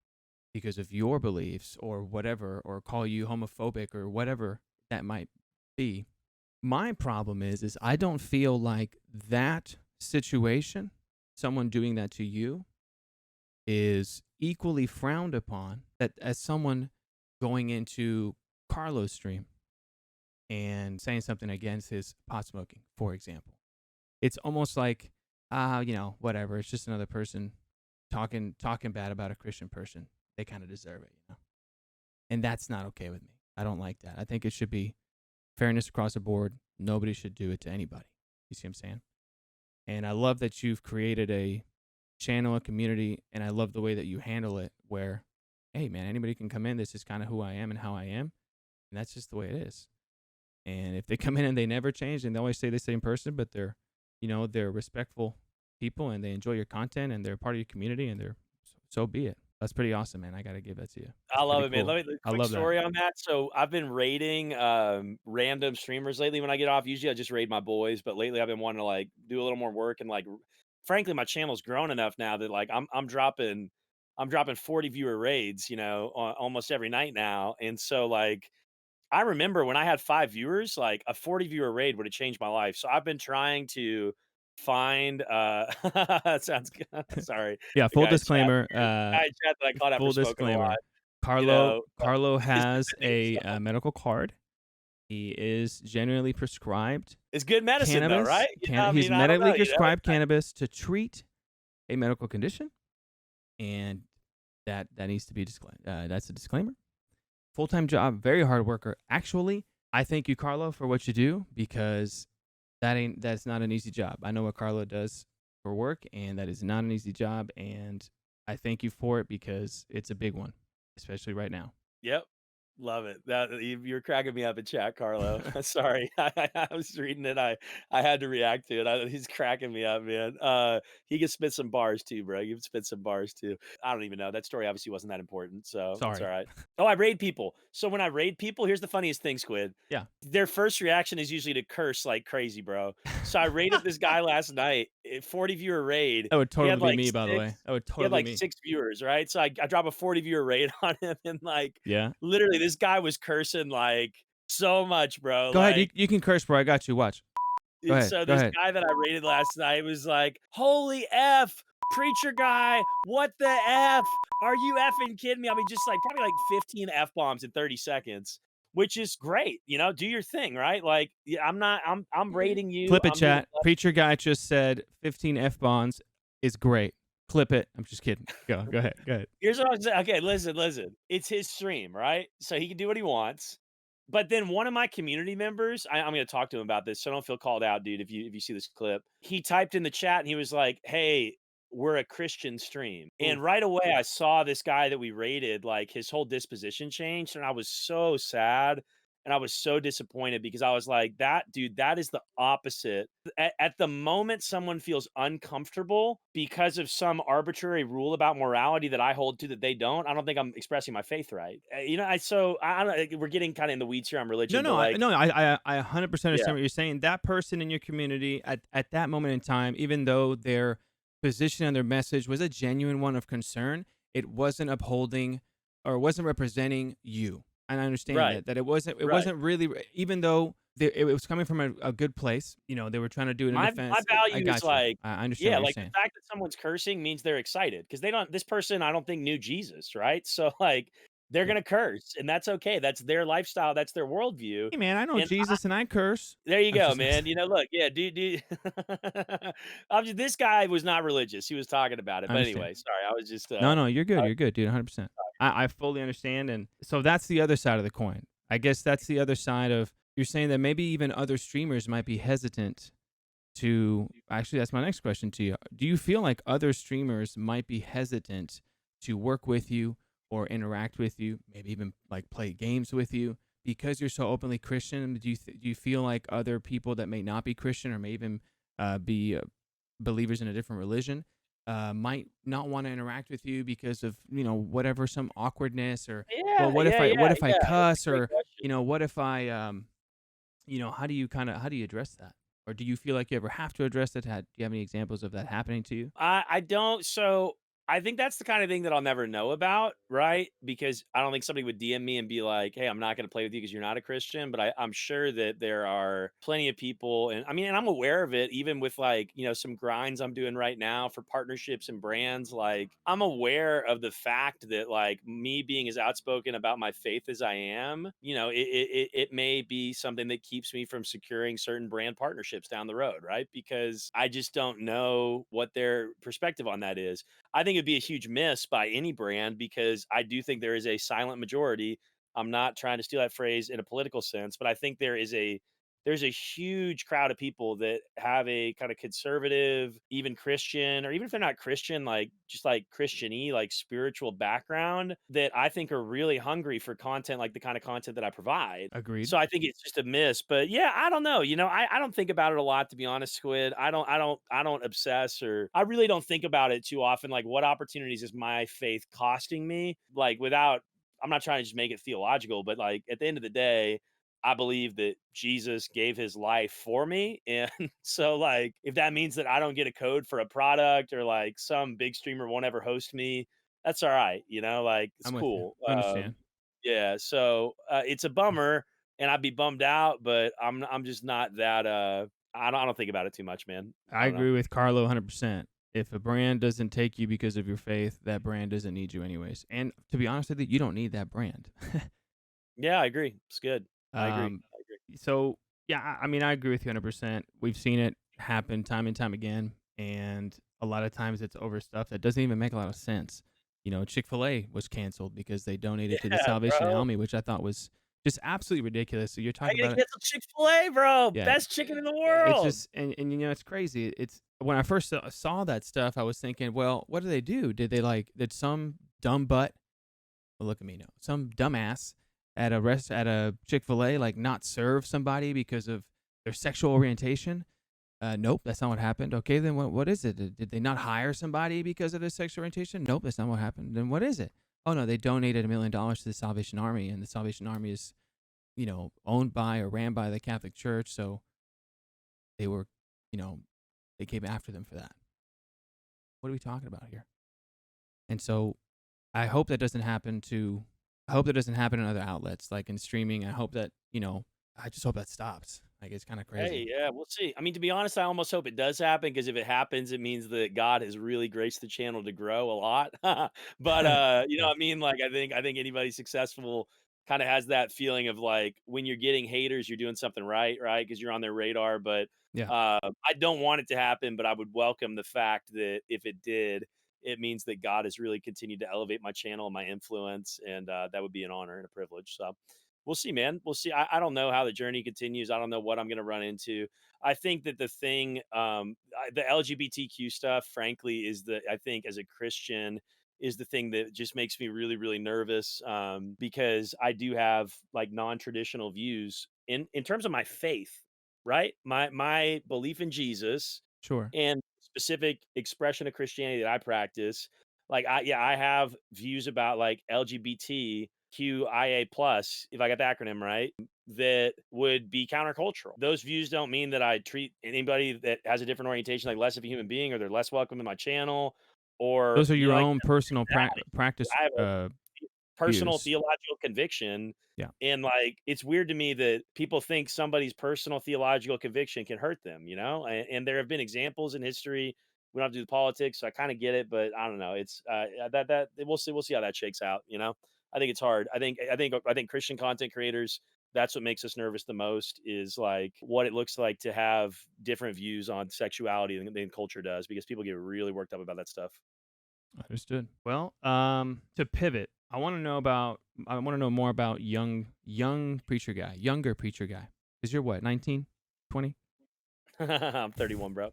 because of your beliefs or whatever, or call you homophobic or whatever that might be, my problem is I don't feel like that situation, someone doing that to you, is equally frowned upon that as someone going into Carlo's stream and saying something against his pot smoking, for example. It's almost like, whatever. It's just another person talking bad about a Christian person. They kind of deserve it, And that's not okay with me. I don't like that. I think it should be fairness across the board. Nobody should do it to anybody. You see what I'm saying? And I love that you've created a channel, a community, and I love the way that you handle it where, hey, man, anybody can come in. This is kind of who I am and how I am. And that's just the way it is. And if they come in and they never change and they always stay the same person, but they're, they're respectful people and they enjoy your content and they're part of your community and so be it. That's pretty awesome, man. I got to give that to you.
I love it, man. Let me
I
quick
love that.
story on that. So I've been raiding random streamers lately. When I get off, usually I just raid my boys, but lately I've been wanting to like do a little more work and like, frankly, my channel's grown enough now that like I'm dropping 40 viewer raids, almost every night now. And so like I remember when I had 5 viewers, like a 40 viewer raid would have changed my life. So I've been trying to find sounds good. Sorry.
Yeah,
The
full
guy in chat
disclaimer.
the guy in chat that I caught after
Full
smoking a lot.
disclaimer. Carlo
He's
has
defending
a
himself.
medical card. He is generally prescribed
It's good medicine
cannabis.
though, right?
He's medically prescribed cannabis to treat a medical condition, and that needs to be disclaimed. That's a disclaimer. Full-time job, very hard worker. Actually, I thank you, Carlo, for what you do because that's not an easy job. I know what Carlo does for work, and that is not an easy job, and I thank you for it because it's a big one, especially right now.
Yep. Love it. That you're cracking me up in chat, Carlo. Sorry, I was reading it. I had to react to it. He's cracking me up, man. He can spit some bars too, bro. You can spit some bars too. I don't even know. That story obviously wasn't that important, so it's
Sorry.
all right. Oh, I raid people. So when I raid people, here's the funniest thing, Squid.
Yeah.
Their first reaction is usually to curse like crazy, bro. So I raided this guy last night. 40 viewer raid.
That would
He had
totally be
like
me, by the way.
6
That would
he had
totally
like
me.
6 viewers, right? So I drop a 40 viewer raid on him and like
Yeah.
literally this guy was cursing like so much, bro.
Go ahead.
Like,
You can curse, bro. I got you. Watch. Go ahead.
so
Go
this
ahead.
guy that I raided last night was like, "Holy F, preacher guy, what the F? Are you effing kidding me?" I mean, just like probably like 15 F bombs in 30 seconds, which is great. Do your thing, right? Like, yeah, I'm raiding you.
Clip it,
I'm doing
chat. Preacher guy just said 15 F-bombs is great. Clip it. I'm just kidding. Go ahead. Go ahead.
Here's what I'm saying. Okay, listen. It's his stream, right? So he can do what he wants. But then one of my community members, I'm going to talk to him about this, so don't feel called out, dude. If you see this clip, he typed in the chat and he was like, "Hey, we're a Christian stream," and right away I saw this guy that we rated, like his whole disposition changed, and I was so sad. And I was so disappointed because I was like, that dude, that is the opposite. At the moment someone feels uncomfortable because of some arbitrary rule about morality that I hold to that they don't, I don't think I'm expressing my faith right. I don't, we're getting kind of in the weeds here on religion.
No,
but like,
I 100% understand what you're saying. That person in your community at that moment in time, even though they're position on their message was a genuine one of concern. It wasn't upholding or wasn't representing you. And I understand
Right.
that it
Right.
wasn't really even though it was coming from a good place. You know, they were trying to do it in
My
defense. I
value is
got you.
like,
I understand
yeah,
what you're
like the
saying.
fact that someone's cursing means they're excited because they don't. This person, I don't think knew Jesus, right? So like, they're
Yeah.
gonna curse, and that's okay. That's their lifestyle. That's their worldview.
Hey man, I know
And
Jesus and I curse.
there you
I'm
go,
just
man. You know, look, yeah, dude. This guy was not religious. He was talking about it,
I
but
understand.
anyway, sorry. I was just
No, no, you're good.
uh,
You're good, dude. 100%. I fully understand. And so that's the other side of the coin. I guess that's the other side of you're saying that maybe even other streamers might be hesitant to actually, that's my next question to you. Do you feel like other streamers might be hesitant to work with you or interact with you, maybe even like play games with you because you're so openly Christian? Do you feel like other people that may not be Christian or may even be believers in a different religion might not want to interact with you because of whatever, some awkwardness, or well,
yeah, yeah, yeah,
what if I
yeah. That's a
cuss,
great
or
question.
what if I how do you address that, or do you feel like you ever have to address it? Do you have any examples of that happening to you?
I don't. So I think that's the kind of thing that I'll never know about, right? Because I don't think somebody would DM me and be like, "Hey, I'm not going to play with you because you're not a Christian." But I'm sure that there are plenty of people, and I mean, and I'm aware of it, even with like some grinds I'm doing right now for partnerships and brands. Like I'm aware of the fact that like me being as outspoken about my faith as I am, it may be something that keeps me from securing certain brand partnerships down the road, right? Because I just don't know what their perspective on that is. I think it'd be a huge miss by any brand because I do think there is a silent majority. I'm not trying to steal that phrase in a political sense, but I think there's a huge crowd of people that have a kind of conservative, even Christian, or even if they're not Christian, like just like Christian-y, like spiritual background that I think are really hungry for content like the kind of content that I provide.
Agreed.
So I think it's just a miss. But yeah, I don't know. I don't think about it a lot, to be honest, Squid. I don't obsess, or I really don't think about it too often. Like, what opportunities is my faith costing me? Like, without I'm not trying to just make it theological, but like at the end of the day, I believe that Jesus gave his life for me. And so like if that means that I don't get a code for a product, or like some big streamer won't ever host me, that's all right, like it's
I'm with you.
cool.
I understand.
Yeah, so it's a bummer, and I'd be bummed out, but I'm just not that I don't think about it too much, man. I
I
don't know.
agree with Carlo 100%. If a brand doesn't take you because of your faith, that brand doesn't need you anyways. And to be honest with you, you don't need that brand.
Yeah, I agree. It's good. I agree.
um,
I agree.
so yeah, I mean, I agree with you 100%. We've seen it happen time and time again, and a lot of times it's over stuff that doesn't even make a lot of sense. Chick-fil-A was canceled because they donated to the
Yeah,
Salvation
bro.
Army, which I thought was just absolutely ridiculous. So you're
I
talking
gotta
about it.
get some Chick-fil-A, bro.
Yeah,
Best chicken in the
it's
world.
just, and it's crazy. It's when I first saw that stuff, I was thinking, well, what did they do? Did some dumb butt? Well, look at me now. Some dumbass at a Chick-fil-A like not serve somebody because of their sexual orientation? Nope, that's not what happened. Okay, then what is it? Did they not hire somebody because of their sexual orientation? Nope, that's not what happened. Then what is it? Oh no, they donated $1 million to the Salvation Army, and the Salvation Army is owned by or ran by the Catholic Church, so they were, you know, they came after them for that. What are we talking about here? And so I hope that doesn't happen to I hope that doesn't happen in other outlets like in streaming. I hope that, I just hope that stops. Like it's kind of crazy.
Hey, yeah, we'll see. I mean, to be honest, I almost hope it does happen because if it happens, it means that God has really graced the channel to grow a lot. But you know
Yeah.
what I mean? Like I think anybody successful kind of has that feeling of like when you're getting haters, you're doing something right, right? Because you're on their radar. But
Yeah.
I don't want it to happen, but I would welcome the fact that if it did, it means that God has really continued to elevate my channel and my influence, and that would be an honor and a privilege. So we'll see, man. We'll see. I don't know how the journey continues. I don't know what I'm going to run into. I think that the thing, the LGBTQ stuff, frankly, I think as a Christian, is the thing that just makes me really, really nervous because I do have like non-traditional views in terms of my faith, right? My belief in Jesus
Sure.
and specific expression of Christianity that I practice. Like I have views about like LGBT, QIA plus, if I got the acronym right, that would be countercultural. Those views don't mean that I treat anybody that has a different orientation like less of a human being, or they're less welcome in my channel, or
Those are your
like
own personal practice
I have a personal
views.
theological conviction.
Yeah.
And like, it's weird to me that people think somebody's personal theological conviction can hurt them, and there have been examples in history. We don't have to do the politics, so I kind of get it, but I don't know. It's that we'll see how that shakes out. I think it's hard. I think Christian content creators, that's what makes us nervous the most, is like what it looks like to have different views on sexuality than culture does, because people get really worked up about that stuff.
Understood. Well, to pivot, I want to know more about younger preacher guy. Because you're what, 19, 20?
I'm 31, bro.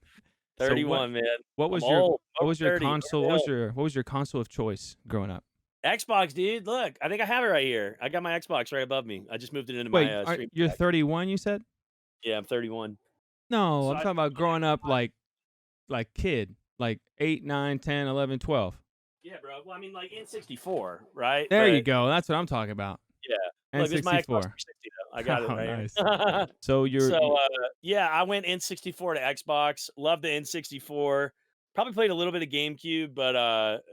So what
31, man.
what
I'm
was your
old.
what
Over
was your
30.
console? What was your console of choice growing up?
Xbox, dude. Look, I think I have it right here. I got my Xbox right above me. I just moved it into my
Wait,
stream
you're
deck.
31, you said?
Yeah, I'm 31.
No,
So
I'm
I
talking about growing up like kid, like 8, 9, 10, 11, 12.
Yeah, bro. Well, I mean, like N64, right?
There you
But
go. That's what I'm talking about.
yeah, look, this is my Xbox
N64.
360 though. I got it
Oh,
right
nice.
here.
So
So yeah, I went N64 to Xbox. Love the N64. Probably played a little bit of GameCube, but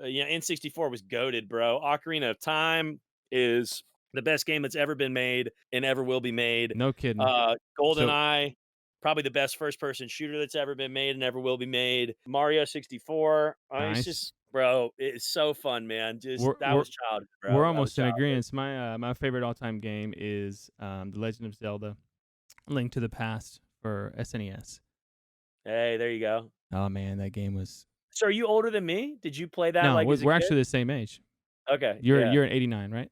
yeah, N64 was goated, bro. Ocarina of Time is the best game that's ever been made and ever will be made.
no kidding. So
GoldenEye, probably the best first-person shooter that's ever been made and ever will be made. Mario 64. It's
nice.
just, bro, it's so fun, man. Just
We're
that
we're
was childhood,
we're
bro. That was
almost in
childhood.
agreement. My favorite all time game is The Legend of Zelda: Link to the Past for SNES.
Hey, there you go.
Oh man, that game was.
So are you older than me? Did you play that
No,
like
we're,
as a
we're
kid?
actually the same age.
Okay,
You're
yeah.
you're an 89, right?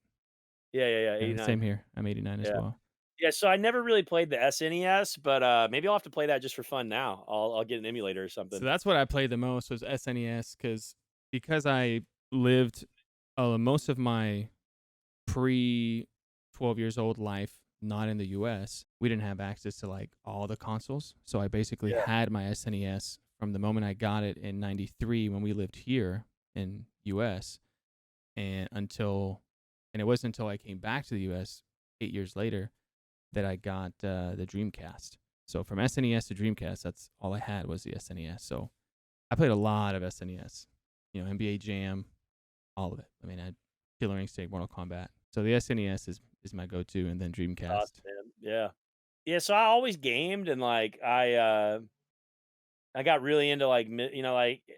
Yeah,
Yeah, same
89.
here. I'm 89 as
Yeah.
well.
Yeah, so I never really played the SNES, but, maybe I'll have to play that just for fun now. I'll get an emulator or
So
something.
that's what I played the most was SNES because I lived most of my pre 12 years old life not in the US. We didn't have access to like all the consoles. So I basically
Yeah.
had my SNES from the moment I got it in 93 when we lived here in US and it wasn't until I came back to the US 8 years later that I got the Dreamcast. So from SNES to Dreamcast, that's all I had was the SNES. So I played a lot of SNES. NBA Jam, all of it. I mean, I had Killer Instinct, Mortal Kombat. So the SNES is my go-to, and then Dreamcast.
Awesome, man. Yeah. Yeah, so I always gamed, and, like, I got really into, like,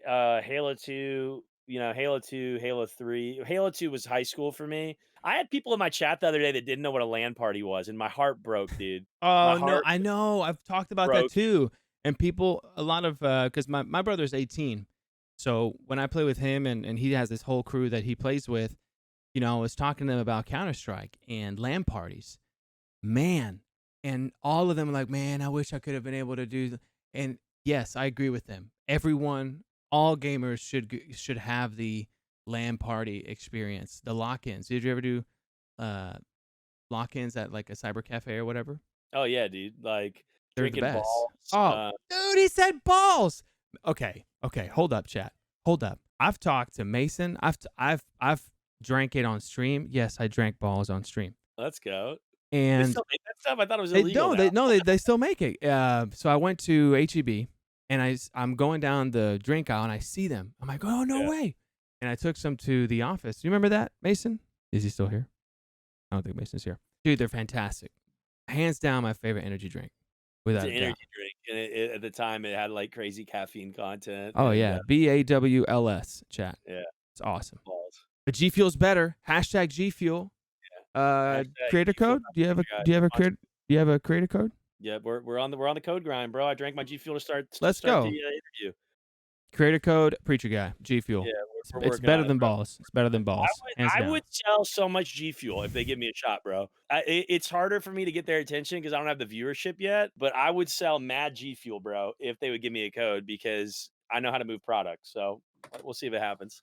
Halo 2, Halo 2, Halo 3. Halo 2 was high school for me. I had people in my chat the other day that didn't know what a LAN party was, and my heart broke, dude. My
Oh no,
heart
I know. I've talked about that
broke.
too. And people, a lot of, because my brother's 18, so when I play with him and he has this whole crew that he plays with, I was talking to them about Counter Strike and LAN parties, man, and all of them are like, man, I wish I could have been able to do. And yes, I agree with them. Everyone, all gamers should have the LAN party experience, the lock-ins. Did you ever do uh, lock-ins at like a cyber cafe or whatever?
Oh, yeah, dude, like,
They're the
drinking
best.
balls,
Oh, dude, he said balls. Okay, hold up, chat. Hold up. I've talked to Mason. I've drank it on stream. Yes, I drank balls on stream.
let's go. They
And
still make that stuff? I thought it was
they
illegal
don't.
now.
They still make it. So I went to HEB and I'm going down the drink aisle and I see them. I'm like, oh no
Yeah.
way! And I took some to the office. You remember that, Mason? Is he still here? I don't think Mason's here. Dude, they're fantastic. Hands down, my favorite energy drink,
It's
without
an
a doubt.
energy drink, and at the time, it had, like, crazy caffeine content,
Oh
and,
yeah, BAWLS chat.
yeah,
It's awesome.
balls.
But G Fuel's better. Hashtag G Fuel.
Hashtag
Creator
G Fuel
code? Do you have a
guy.
do you have a creator? Do you have a creator code?
Yeah, we're on the code grind, bro. I drank my G Fuel to start
Let's
the
go.
interview.
Creator code PreacherGuy. G Fuel.
Yeah, we're
It's
working
better
on it,
than
bro.
balls. It's better than balls. Hands
I
down.
would sell so much G Fuel if they give me a shot, bro. It's harder for me to get their attention because I don't have the viewership yet, but I would sell mad G Fuel, bro, if they would give me a code, because I know how to move products. So we'll see if it happens.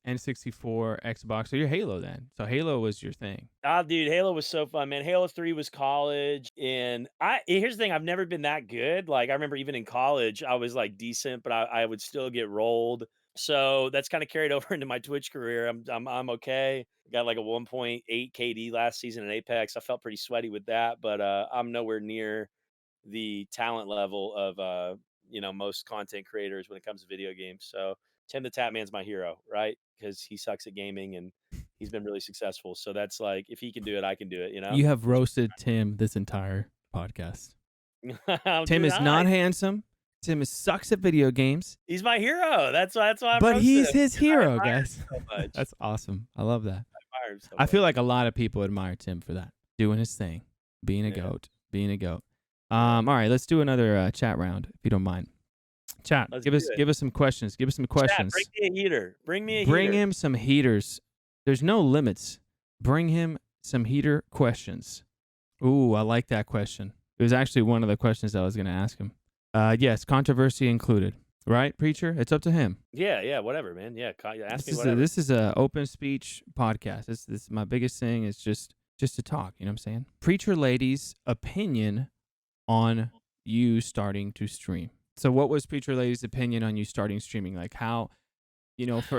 N64, Xbox. So you're Halo then. So Halo was your thing.
Dude, Halo was so fun, man. Halo 3 was college, and here's the thing, I've never been that good. Like, I remember even in college, I was like decent, but I would still get rolled. So that's kind of carried over into my Twitch career. I'm okay. Got like a 1.8 KD last season in Apex. I felt pretty sweaty with that, but I'm nowhere near the talent level of most content creators when it comes to video games. So Tim the Tatman's my hero, right? Because he sucks at gaming and he's been really successful. So that's like, if he can do it, I can do it.
You have
Which
roasted Tim this entire podcast.
I'm
Tim
doing
is not
high.
handsome. Tim sucks at video games.
He's my hero. That's why I'm
But
roasting
he's
him,
his
because I
hero,
admire him
guys.
so much.
That's awesome. I love that.
I admire him so
I feel
much.
like a lot of people admire Tim for that. Doing his thing. Being a
Yeah.
goat. Being a goat.
Yeah.
All right, let's do another chat round, if you don't mind. Chat,
Let's
give
do
us
it.
give us some questions. Give us some
Chat,
questions.
bring me a heater. Bring me a
Bring
heater.
him some heaters. There's no limits. Bring him some heater questions. Ooh, I like that question. It was actually one of the questions I was going to ask him. Yes, controversy included. Right, Preacher? It's up to him.
Yeah, whatever, man. Yeah, ask me
This
whatever.
is a open speech podcast. This my biggest thing is just to talk. You know what I'm saying? PreacherLady's opinion on you starting to stream. So, what was PreacherLady's opinion on you starting streaming? Like how,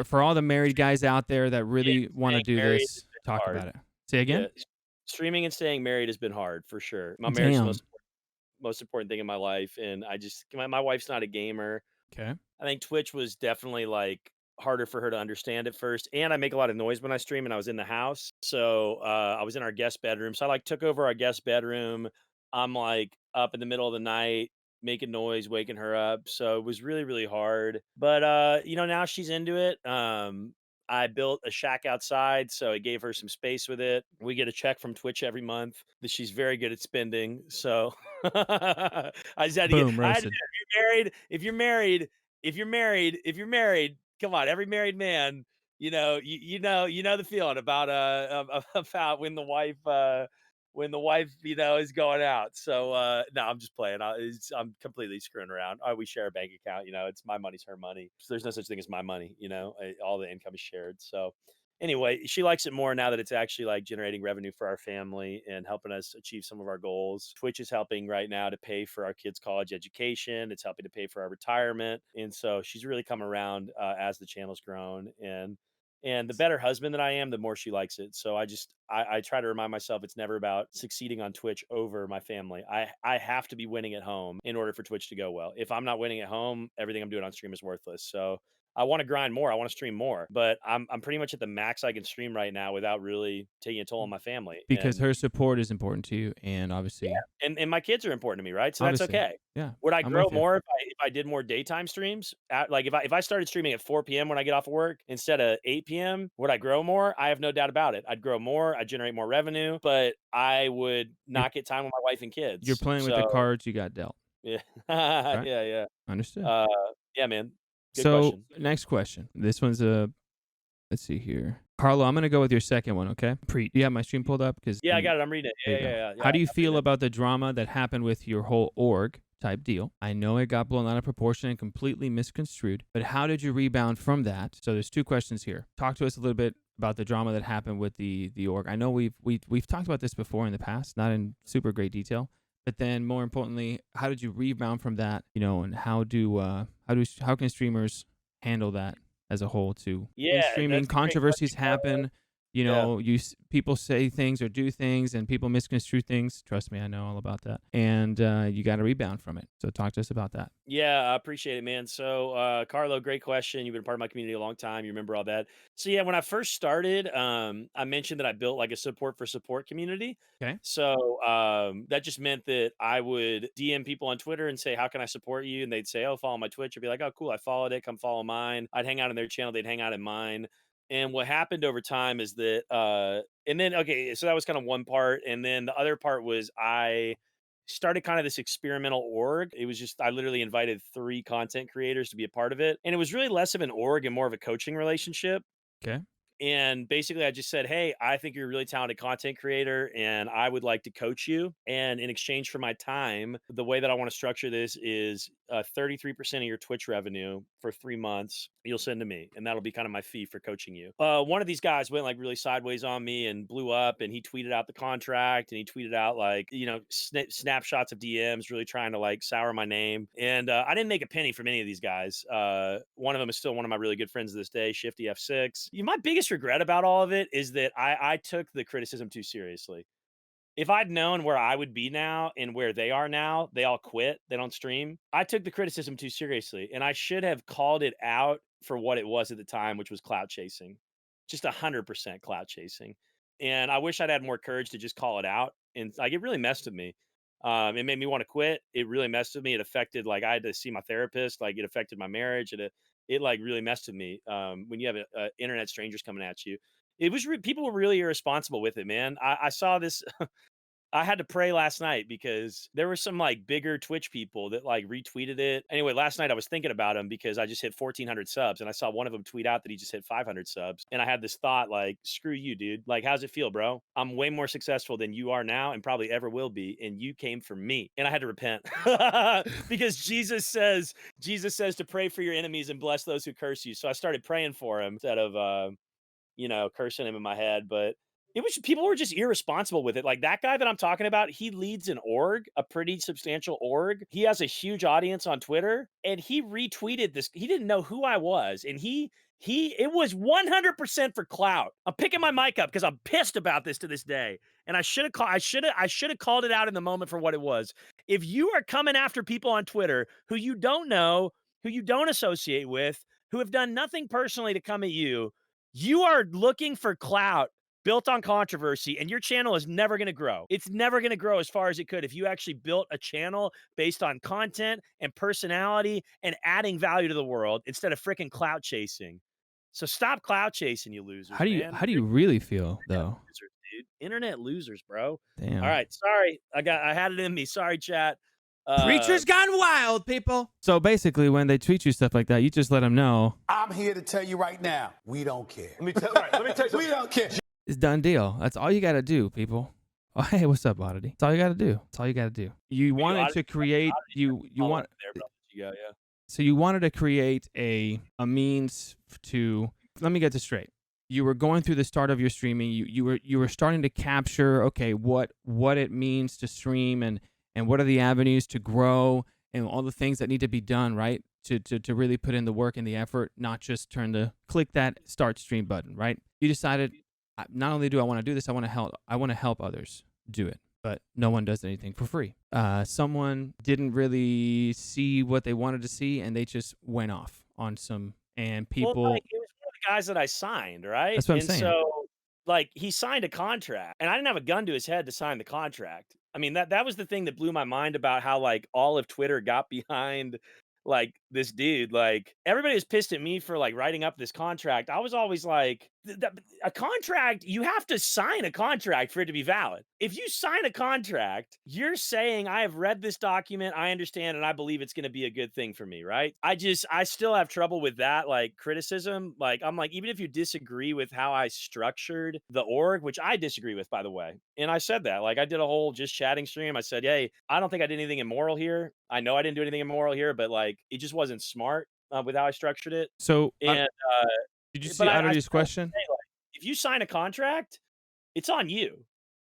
for all the married guys out there that really want to
Staying
do
married
this,
has been
talk
hard.
about it. Say again.
Yeah, streaming and staying married has been hard for sure. My marriage is the
Damn.
most important thing in my life, and my wife's not a gamer.
Okay.
I think Twitch was definitely like harder for her to understand at first, and I make a lot of noise when I stream, and I was in the house, so I was in our guest bedroom, so I like took over our guest bedroom. I'm like up in the middle of the night making noise, waking her up, so it was really really hard. But now she's into it. I built a shack outside, so it gave her some space with it. We get a check from Twitch every month that she's very good at spending. So I just had to get.
Boom,
I had to.
roasted.
If you're married, come on, every married man, you know the feeling about about when the wife is going out. So no, I'm just playing. I'm completely screwing around. We share a bank account. It's my money's her money. So there's no such thing as my money. All the income is shared. So anyway, she likes it more now that it's actually like generating revenue for our family and helping us achieve some of our goals. Twitch is helping right now to pay for our kids' college education. It's helping to pay for our retirement, and so she's really come around as the channel's grown. And the better husband that I am, the more she likes it. So I try to remind myself it's never about succeeding on Twitch over my family. I have to be winning at home in order for Twitch to go well. If I'm not winning at home, everything I'm doing on stream is worthless. So I want to grind more. I want to stream more, but I'm pretty much at the max I can stream right now without really taking a toll on my family.
Because
And
her support is important to you, and obviously,
and my kids are important to me, right? So that's
obviously,
okay.
yeah.
Would I
I'm
grow
with you.
more if I did more daytime streams? Like if I started streaming at 4 p.m. when I get off of work instead of 8 p.m., would I grow more? I have no doubt about it. I'd grow more. I'd generate more revenue, but I would
You're
not get time with my wife and
you're
kids.
playing with the
So
cards you got dealt,
yeah,
right?
yeah.
Understood.
Uh, yeah, man. Good
So
question.
next question. This one's let's see here. Carlo, I'm gonna go with your second one, okay? Do you have my stream pulled up? Because
Yeah, I got it. I'm reading it.
there you go.
Yeah.
How do you
I'm reading
feel
it.
about the drama that happened with your whole org type deal? I know it got blown out of proportion and completely misconstrued, but how did you rebound from that? So there's two questions here. Talk to us a little bit about the drama that happened with the org. I know we've talked about this before in the past, not in super great detail, but then more importantly, how did you rebound from that? And how can streamers handle that as a whole too? In
Yeah,
streaming,
that's a great
controversies
question, Carlo.
happen.
Yeah.
People say things or do things, and people misconstrue things. Trust me, I know all about that. And you got to rebound from it. So talk to us about that.
Yeah, I appreciate it, man. So, Carlo, great question. You've been part of my community a long time. You remember all that. So, yeah, when I first started, I mentioned that I built like a support for support community.
Okay.
So, that just meant that I would DM people on Twitter and say, "How can I support you?" And they'd say, "Oh, follow my Twitch." I'd be like, "Oh, cool, I followed it. Come follow mine." I'd hang out in their channel. They'd hang out in mine. And what happened over time is that, and then okay, so that was kind of one part, and then the other part was I started kind of this experimental org. It was just I literally invited 3 content creators to be a part of it. And it was really less of an org and more of a coaching relationship.
Okay.
And basically I just said, "Hey, I think you're a really talented content creator and I would like to coach you. And in exchange for my time, the way that I want to structure this is 33% of your Twitch revenue for 3 months, you'll send to me, and that'll be kind of my fee for coaching you. One of these guys went like really sideways on me and blew up, and he tweeted out the contract, and he tweeted out like, snapshots of DMs, really trying to like sour my name. And I didn't make a penny from any of these guys. One of them is still one of my really good friends to this day, Shifty F6. My biggest regret about all of it is that I took the criticism too seriously. If I'd known where I would be now and where they are now, they all quit, they don't stream. I took the criticism too seriously, and I should have called it out for what it was at the time, which was clout chasing. Just 100% clout chasing. And I wish I'd had more courage to just call it out. And like, it really messed with me. It made me want to quit. It really messed with me. It affected, like, I had to see my therapist. Like, it affected my marriage. It like really messed with me. When you have internet strangers coming at you, it was people were really irresponsible with it, man. I saw this. I had to pray last night because there were some like bigger Twitch people that like retweeted it. Anyway, last night I was thinking about him because I just hit 1,400 subs, and I saw one of them tweet out that he just hit 500 subs. And I had this thought like, screw you, dude. Like, how's it feel, bro? I'm way more successful than you are now and probably ever will be. And you came for me. And I had to repent because Jesus says to pray for your enemies and bless those who curse you. So I started praying for him instead of, cursing him in my head. But it was, people were just irresponsible with it. Like that guy that I'm talking about, he leads an org, a pretty substantial org. He has a huge audience on Twitter, and he retweeted this. He didn't know who I was, and it was 100% for clout. I'm picking my mic up because I'm pissed about this to this day. And I should have called it out in the moment for what it was. If you are coming after people on Twitter who you don't know, who you don't associate with, who have done nothing personally to come at you, you are looking for clout built on controversy, and your channel is never going to grow. It's never going to grow as far as it could if you actually built a channel based on content and personality and adding value to the world instead of freaking clout chasing. So stop clout chasing, you losers, man.
How do you really feel though?
Losers, dude. Internet losers, bro.
Damn.
All right, sorry. I had it in me. Sorry, chat.
Preacher's gone wild, people. So basically, when they tweet you stuff like that, you just let them know.
I'm here to tell you right now, we don't care.
Let me tell you.
We don't care.
It's done deal. That's all you got to do, people. Oh, hey, what's up, Oddity? That's all you got to do. That's all you got to do. You wanted to create So you wanted to create a means to. Let me get this straight. You were going through the start of your streaming. You were starting to capture what it means to stream and what are the avenues to grow and all the things that need to be done, right? To really put in the work and the effort, not just click that start stream button, right? You decided, not only do I want to do this, I want to help others do it, but no one does anything for free. Someone didn't really see what they wanted to see, and they just went off on some, and people.
Well, like, it was one of the guys that I signed, right?
That's what I'm saying.
So, like, he signed a contract, and I didn't have a gun to his head to sign the contract. I mean, that was the thing that blew my mind about how like all of Twitter got behind like this dude. Like, everybody was pissed at me for like writing up this contract. I was always like, a contract, you have to sign a contract for it to be valid. If you sign a contract, you're saying, I have read this document, I understand, and I believe it's going to be a good thing for me, right? I still have trouble with that, like, criticism. Like, I'm like, even if you disagree with how I structured the org, which I disagree with, by the way, and I said that, like, I did a whole just chatting stream. I said, hey, I don't think I did anything immoral here. I know I didn't do anything immoral here, but like, it just wasn't smart with how I structured it.
So,
And
did you see
but I
Oddity's question?
say, like, if you sign a contract, it's on you.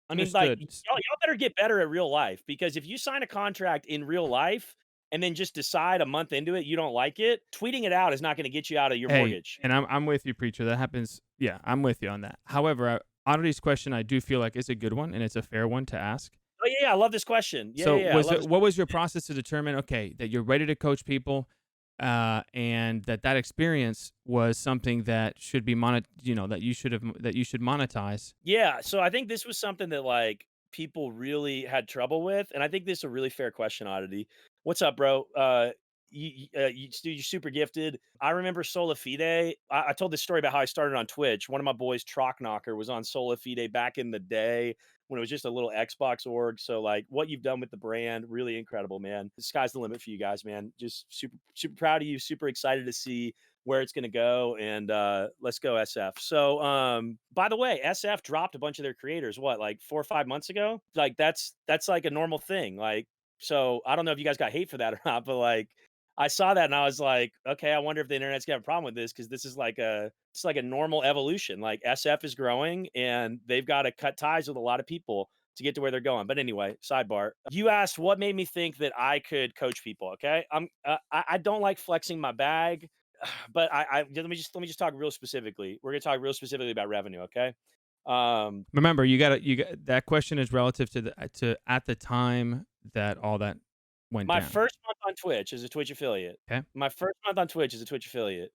I mean, like,
Understood.
y'all better get better at real life, because if you sign a contract in real life and then just decide a month into it you don't like it, tweeting it out is not going to get you out of your mortgage.
And I'm with you, Preacher. That happens. Yeah, I'm with you on that. However, Oddity's question, I do feel like is a good one, and it's a fair one to ask.
Oh yeah, I love this question. Yeah,
So
yeah.
what was your process to determine, okay, that you're ready to coach people, and that experience was something that should be that you should monetize?
Yeah, so I think this was something that like people really had trouble with, and I think this is a really fair question, Oddity. What's up, bro? Dude, you're super gifted. I remember Sola Fide. I told this story about how I started on Twitch. One of my boys, Trock Knocker, was on Sola Fide back in the day when it was just a little Xbox org. So like, what you've done with the brand, really incredible, man. The sky's the limit for you guys, man. Just super, super proud of you. Super excited to see where it's going to go, and let's go SF. So by the way, SF dropped a bunch of their creators like 4 or 5 months ago. Like that's like a normal thing. Like, so I don't know if you guys got hate for that or not, but like, I saw that and I was like, okay, I wonder if the internet's gonna have a problem with this, because this is like it's like a normal evolution. Like SF is growing and they've got to cut ties with a lot of people to get to where they're going. But anyway, sidebar. You asked what made me think that I could coach people. Okay, I don't like flexing my bag, but let me just talk real specifically. We're gonna talk real specifically about revenue. Okay.
Remember, you got that question is relative to to at the time that all that went
My
down.
first month on Twitch as a Twitch affiliate.
Okay.
My first month on Twitch as a Twitch affiliate,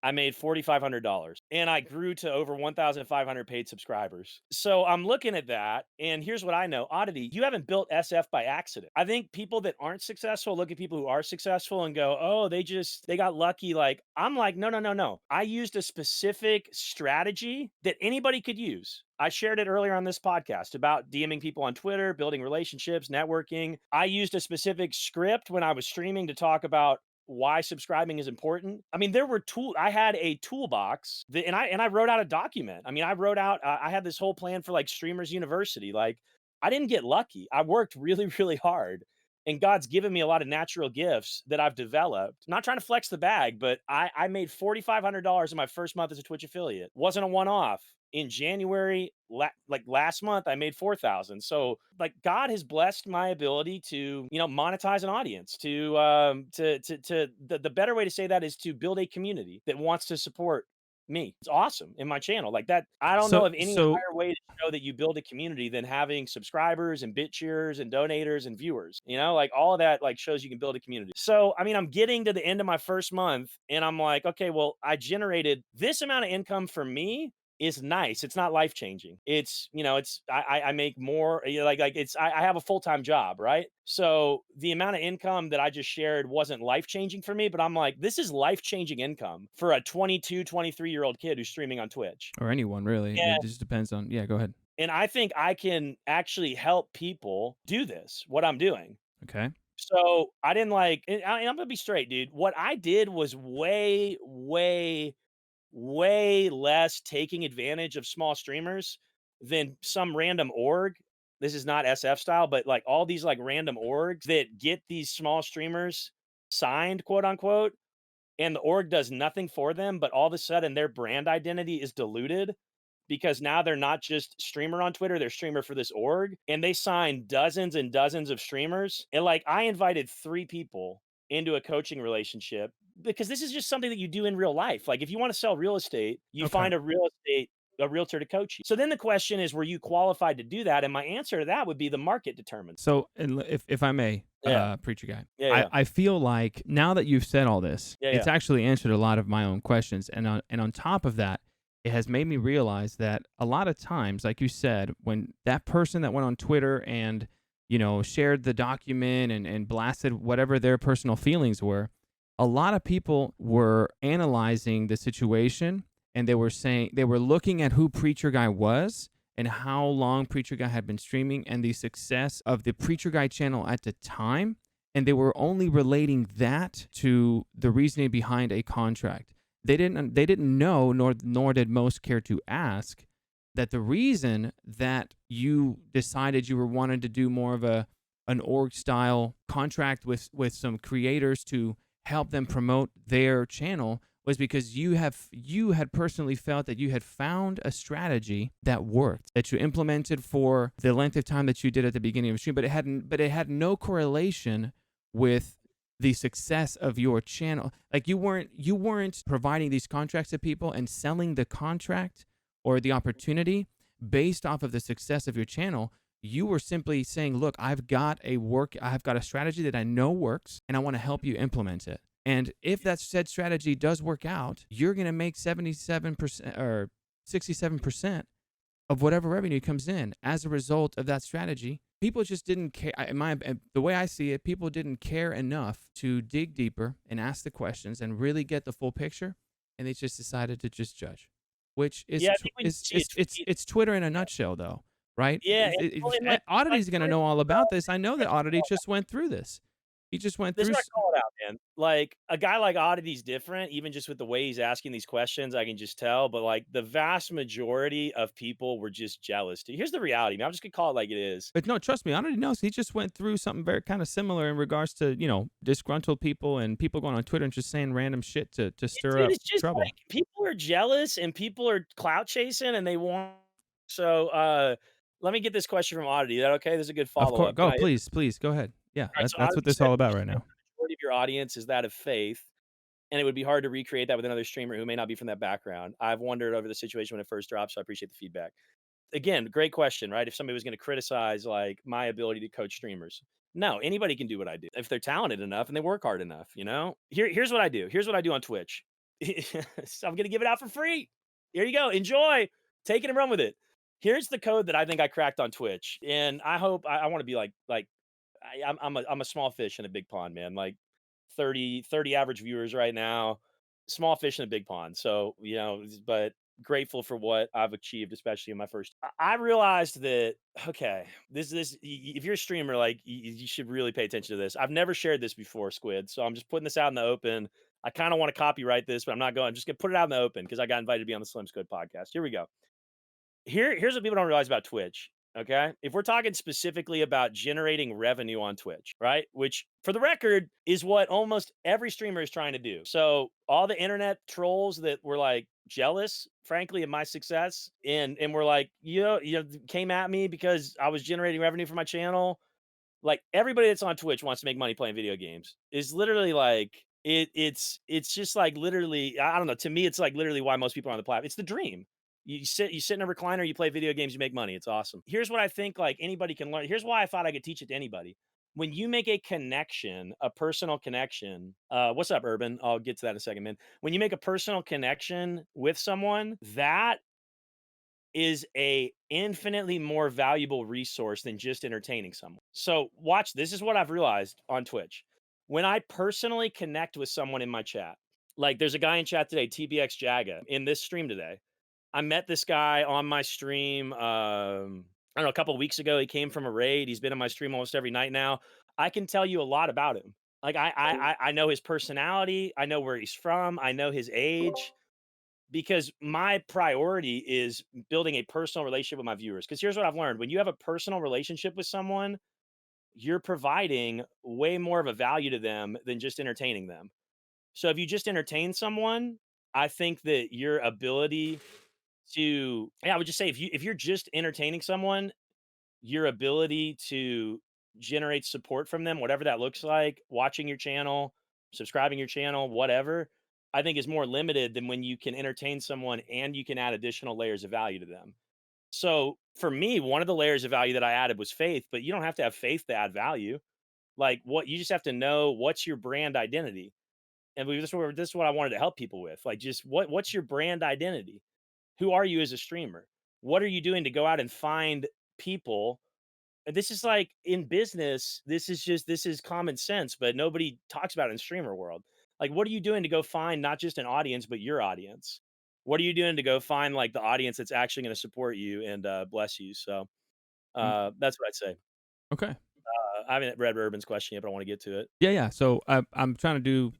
I made $4,500 and I grew to over 1,500 paid subscribers. So I'm looking at that, and here's what I know. Oddity, you haven't built SF by accident. I think people that aren't successful look at people who are successful and go, oh, they got lucky. Like, I'm like, no, no, no, no. I used a specific strategy that anybody could use. I shared it earlier on this podcast about DMing people on Twitter, building relationships, networking. I used a specific script when I was streaming to talk about why subscribing is important. I mean, I had a toolbox and I wrote out a document. I mean, I had this whole plan for like Streamers University. Like, I didn't get lucky. I worked really, really hard. And God's given me a lot of natural gifts that I've developed. Not trying to flex the bag, but I made $4,500 in my first month as a Twitch affiliate. Wasn't a one-off. In January, like last month, I made 4,000. So like God has blessed my ability to, monetize an audience, the better way to say that is to build a community that wants to support me. It's awesome in my channel like that. I don't know of any higher way to show that you build a community than having subscribers and bit cheers and donators and viewers, like all of that, like shows you can build a community. So, I mean, I'm getting to the end of my first month and I'm like, okay, well, I generated this amount of income for me is nice. It's not life changing. I make more, I have a full-time job, right? So the amount of income that I just shared wasn't life changing for me, but I'm like, this is life changing income for a 22, 23-year-old kid who's streaming on Twitch.
Or anyone, really. It just depends on, yeah, go ahead.
And I think I can actually help people do this, what I'm doing.
Okay.
So I didn't and I'm gonna be straight, dude. What I did was way, way, way less taking advantage of small streamers than some random org. This is not SF style, but like all these like random orgs that get these small streamers signed, quote unquote, and the org does nothing for them, but all of a sudden their brand identity is diluted because now they're not just streamer on Twitter, they're streamer for this org, and they sign dozens and dozens of streamers. And like I invited 3 people into a coaching relationship because this is just something that you do in real life. Like if you want to sell real estate, you find a realtor to coach you. So then the question is, were you qualified to do that? And my answer to that would be the market determines.
So, and if I may,
Yeah.
Preacher Guy,
Yeah.
I feel like now that you've said all this,
Yeah,
it's actually answered a lot of my own questions. And on top of that, it has made me realize that a lot of times, like you said, when that person that went on Twitter and, shared the document and blasted whatever their personal feelings were, a lot of people were analyzing the situation and they were looking at who Preacher Guy was and how long Preacher Guy had been streaming and the success of the Preacher Guy channel at the time, and they were only relating that to the reasoning behind a contract. They didn't know, nor did most care to ask, that the reason that you decided you were wanting to do more of an org style contract with some creators to help them promote their channel was because you had personally felt that you had found a strategy that worked, that you implemented for the length of time that you did at the beginning of the stream, but it had no correlation with the success of your channel. Like you weren't providing these contracts to people and selling the contract or the opportunity based off of the success of your channel. You were simply saying, look, I've got a strategy that I know works and I want to help you implement it. And if that said strategy does work out, you're going to make 77% or 67% of whatever revenue comes in as a result of that strategy. People just didn't care. The way I see it, people didn't care enough to dig deeper and ask the questions and really get the full picture, and they just decided to just judge, which is it's Twitter in a nutshell, though, right?
Yeah,
Oddity's going to know all about this. I know that Oddity just went through this. He just went
This
through.
is what I call it out, man. Like, a guy like Oddity's different, even just with the way he's asking these questions, I can just tell, but, like, the vast majority of people were just jealous. Here's the reality, man, I'm just gonna call it like it is.
But no, trust me, I already know. He just went through something very kind of similar in regards to disgruntled people and people going on Twitter and just saying random shit to stir
Dude,
up
it's just
trouble.
like people are jealous and people are clout chasing and they want so, let me get this question from Oddity. Is that okay? This is a good
Of course,
follow-up. Can
go
I hit
please go ahead. Yeah,
Alright, so
that's what
Oddity
this is
said,
all about
"You
right
said
now.
the majority of your audience is that of faith, and it would be hard to recreate that with another streamer who may not be from that background. I've wondered over the situation when it first dropped, so I appreciate the feedback." Again, great question, right? If somebody was gonna criticize, like, my ability to coach streamers. No, anybody can do what I do if they're talented enough and they work hard enough, you know? Here's what I do. Here's what I do on Twitch. So I'm gonna give it out for free. Here you go. Enjoy. Take it and run with it. Here's the code that I think I cracked on Twitch, and I hope I wanna be like I'm a small fish in a big pond, man. Like 30 average viewers right now, small fish in a big pond. So, but grateful for what I've achieved, especially in my first. I realized that okay, if you're a streamer, like you should really pay attention to this. I've never shared this before, Squid. So I'm just putting this out in the open. I kind of want to copyright this, but I'm not going. I'm just gonna put it out in the open because I got invited to be on the Slim Squid podcast. Here we go. Here's what people don't realize about Twitch. Okay. If we're talking specifically about generating revenue on Twitch, right? Which, for the record, is what almost every streamer is trying to do. So, all the internet trolls that were like jealous, frankly, of my success and were like, came at me because I was generating revenue for my channel, like everybody that's on Twitch wants to make money playing video games is literally like it's just like literally I don't know, to me it's like literally why most people are on the platform. It's the dream. You sit in a recliner, you play video games, you make money. It's awesome. Here's what I think like anybody can learn. Here's why I thought I could teach it to anybody. When you make a connection, a personal connection, what's up, Urban? I'll get to that in a second, man. When you make a personal connection with someone, that is a infinitely more valuable resource than just entertaining someone. So watch, this is what I've realized on Twitch. When I personally connect with someone in my chat, like there's a guy in chat today, TBX Jaga, in this stream today. I met this guy on my stream I don't know, a couple of weeks ago. He came from a raid. He's been in my stream almost every night now. I can tell you a lot about him. Like I know his personality, I know where he's from, I know his age because my priority is building a personal relationship with my viewers. Because here's what I've learned: when you have a personal relationship with someone, you're providing way more of a value to them than just entertaining them. So if you just entertain someone, I think that your ability to, yeah, I would just say if you're just entertaining someone, your ability to generate support from them, whatever that looks like, watching your channel, subscribing your channel, whatever, I think is more limited than when you can entertain someone and you can add additional layers of value to them. So for me, one of the layers of value that I added was faith, but you don't have to have faith to add value. Like what you just have to know what's your brand identity. And this is what I wanted to help people with. Like just what's your brand identity? Who are you as a streamer? What are you doing to go out and find people? And this is like in business, this is common sense, but nobody talks about it in streamer world. Like, what are you doing to go find not just an audience, but your audience? What are you doing to go find like the audience that's actually going to support you and bless you? So
Mm,
that's what I'd say.
okay.
I haven't read Urban's question yet, but I want to get to it.
Yeah. So I'm trying to do.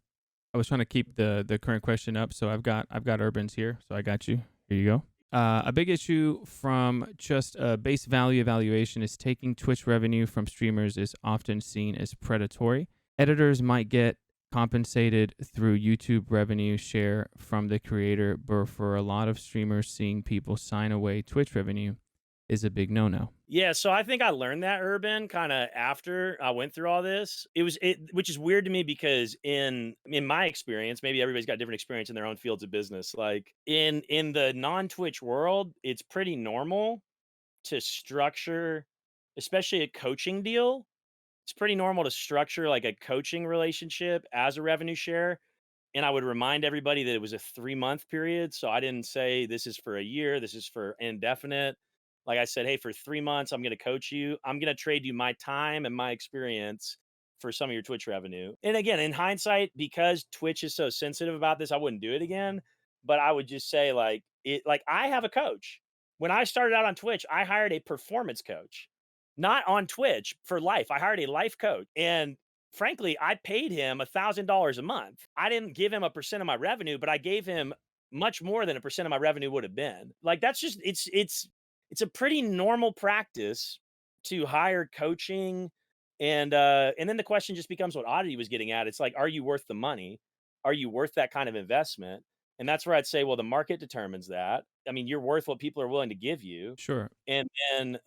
I was trying to keep the current question up. So I've got Urban's here. So I got you. Here you go. A big issue from just a base value evaluation is taking Twitch revenue from streamers is often seen as predatory. Editors might get compensated through YouTube revenue share from the creator, but for a lot of streamers, seeing people sign away Twitch revenue is a big no-no.
Yeah, so I think I learned that, Urban, kind of after I went through all this. Which is weird to me because in my experience, maybe everybody's got different experience in their own fields of business. Like in the non-Twitch world, it's pretty normal to structure, especially a coaching deal. It's pretty normal to structure like a coaching relationship as a revenue share. And I would remind everybody that it was a 3-month period. So I didn't say this is for a year, this is for indefinite. Like I said, hey, for 3 months, I'm going to coach you. I'm going to trade you my time and my experience for some of your Twitch revenue. And again, in hindsight, because Twitch is so sensitive about this, I wouldn't do it again. But I would just say, like I have a coach. When I started out on Twitch, I hired a performance coach, not on Twitch for life. I hired a life coach. And frankly, I paid him $1,000 a month. I didn't give him a percent of my revenue, but I gave him much more than a percent of my revenue would have been. Like that's just it's a pretty normal practice to hire coaching and then the question just becomes what Oddity was getting at. It's like, are you worth the money? Are you worth that kind of investment? And that's where I'd say, well, the market determines that. I mean, you're worth what people are willing to give you.
Sure.
And then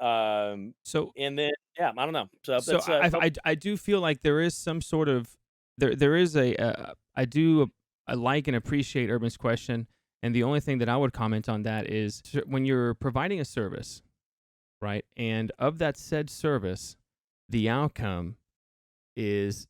So
yeah, I don't know. So
so
that's
I do feel like there is some sort of there is I do I like and appreciate Urban's question, and the only thing that I would comment on that is when you're providing a service, right? And of that said service, the outcome is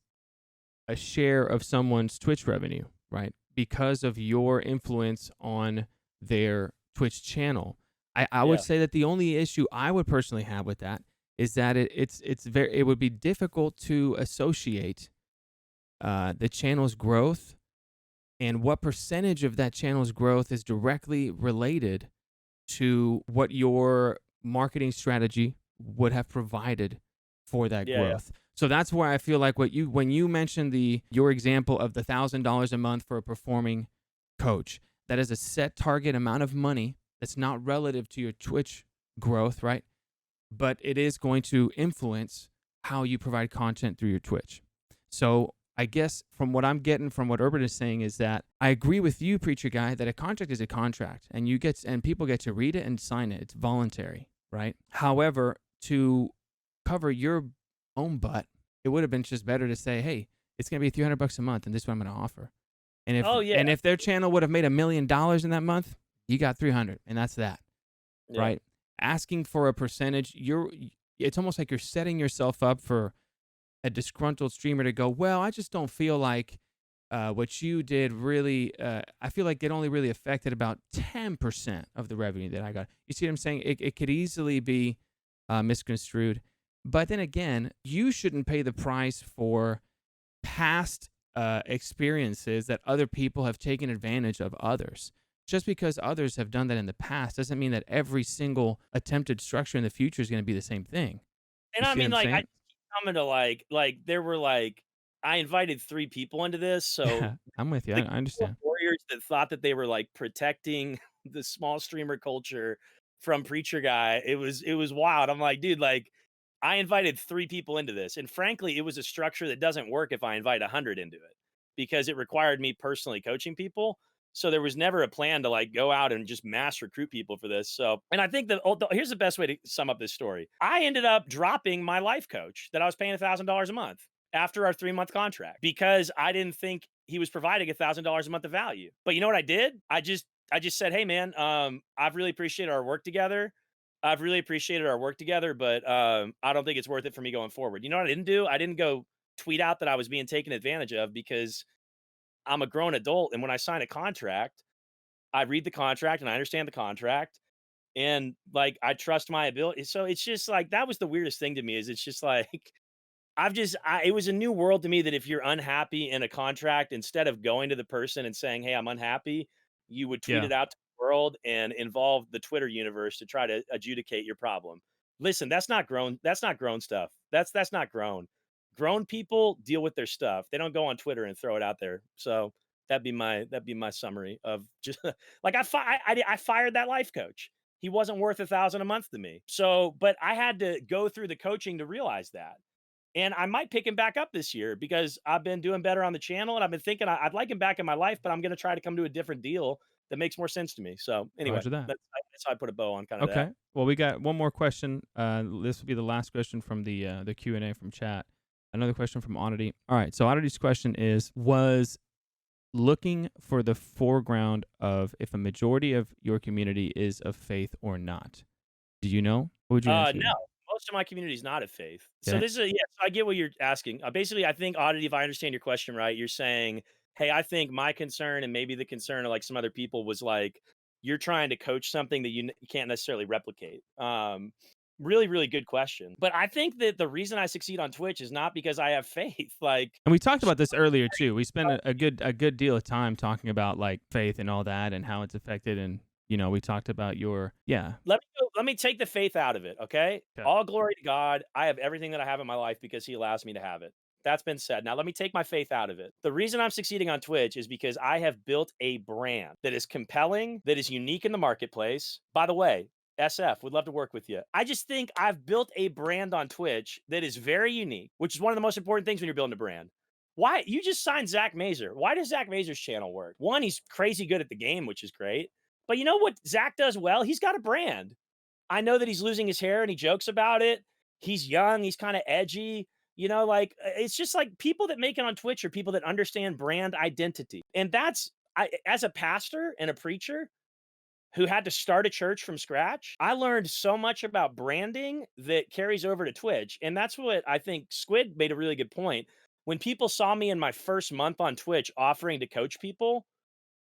a share of someone's Twitch revenue, right? Because of your influence on their Twitch channel. I would
yeah.
say that the only issue I would personally have with that is that it would be difficult to associate the channel's growth and what percentage of that channel's growth is directly related to what your marketing strategy would have provided for that
Yeah, yeah.
growth. So that's where I feel like when you mentioned your example of the $1,000 a month for a performing coach, that is a set target amount of money that's not relative to your Twitch growth, right? But it is going to influence how you provide content through your Twitch. So I guess from what I'm getting from what Urban is saying is that I agree with you, Preacher Guy, that a contract is a contract, and people get to read it and sign it. It's voluntary, right? However, to cover your own butt, it would have been just better to say, hey, it's going to be $300 a month, and this is what I'm going to offer. And if their channel would have made $1 million in that month, you got 300, and that's that,
Yeah.
right? Asking for a percentage, it's almost like you're setting yourself up for a disgruntled streamer to go, well, I just don't feel like what you did really, I feel like it only really affected about 10% of the revenue that I got. You see what I'm saying? It could easily be misconstrued. But then again, you shouldn't pay the price for past experiences that other people have taken advantage of others. Just because others have done that in the past doesn't mean that every single attempted structure in the future is going to be the same thing.
And
You
I
see what
mean,
I'm
like, I
saying?
keep coming to like there were like I invited 3 people into this, so
I'm with you.
the
I understand.
warriors that thought that they were like protecting the small streamer culture from Preacher Guy, it was wild. I'm like, dude, like I invited 3 people into this, and frankly, it was a structure that doesn't work if I invite 100 into it because it required me personally coaching people. So there was never a plan to like go out and just mass recruit people for this. So, and I think that here's the best way to sum up this story. I ended up dropping my life coach that I was paying $1,000 a month after our 3-month contract because I didn't think he was providing $1,000 a month of value. But you know what I did? I just said, hey man, I've really appreciated our work together. But I don't think it's worth it for me going forward. You know what I didn't do? I didn't go tweet out that I was being taken advantage of because I'm a grown adult, and when I sign a contract, I read the contract and I understand the contract, and like I trust my ability. So it's just like that was the weirdest thing to me. Is it's just like it was a new world to me that if you're unhappy in a contract, instead of going to the person and saying, "Hey, I'm unhappy," you would tweet
Yeah.
it out to the world and involve the Twitter universe to try to adjudicate your problem. Listen, that's not grown. That's not grown stuff. That's not grown. Grown people deal with their stuff. They don't go on Twitter and throw it out there. So that'd be my summary of just like I fired that life coach. He wasn't worth 1,000 a month to me. So, but I had to go through the coaching to realize that. And I might pick him back up this year because I've been doing better on the channel and I've been thinking I'd like him back in my life, but I'm going to try to come to a different deal that makes more sense to me. So anyway,
Roger that.
that's how I put a bow on kind of
Okay.
that.
Well, we got one more question. This will be the last question from the Q&A from chat. Another question from Oddity. All right. So Oddity's question was looking for the foreground of if a majority of your community is of faith or not. Do you know? What would you answer?
No, most of my community is not of faith. So
Okay.
this is so I get what you're asking. Basically, I think Oddity, if I understand your question right, you're saying, hey, I think my concern and maybe the concern of like some other people was like you're trying to coach something that you can't necessarily replicate. Really, really good question. But I think that the reason I succeed on Twitch is not because I have faith. Like,
And we talked about this earlier too. We spent a good deal of time talking about like faith and all that and how it's affected. And we talked about
let me take the faith out of it. Okay?
Okay.
All glory to God. I have everything that I have in my life because He allows me to have it. That's been said. Now let me take my faith out of it. The reason I'm succeeding on Twitch is because I have built a brand that is compelling, that is unique in the marketplace. By the way, SF, would love to work with you. I just think I've built a brand on Twitch that is very unique, which is one of the most important things when you're building a brand. Why you just signed Zach Mazer? Why does Zach Mazer's channel work? One, he's crazy good at the game, which is great. But you know what Zach does well? He's got a brand. I know that he's losing his hair and he jokes about it. He's young, he's kind of edgy. Like it's just like people that make it on Twitch are people that understand brand identity. And that's as a pastor and a preacher who had to start a church from scratch, I learned so much about branding that carries over to Twitch. And that's what I think Squid made a really good point. When people saw me in my first month on Twitch offering to coach people,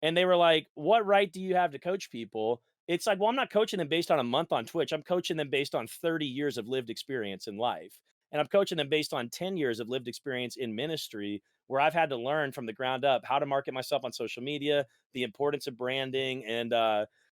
and they were like, "What right do you have to coach people?" It's like, well, I'm not coaching them based on a month on Twitch. I'm coaching them based on 30 years of lived experience in life. And I'm coaching them based on 10 years of lived experience in ministry, where I've had to learn from the ground up how to market myself on social media, the importance of branding. And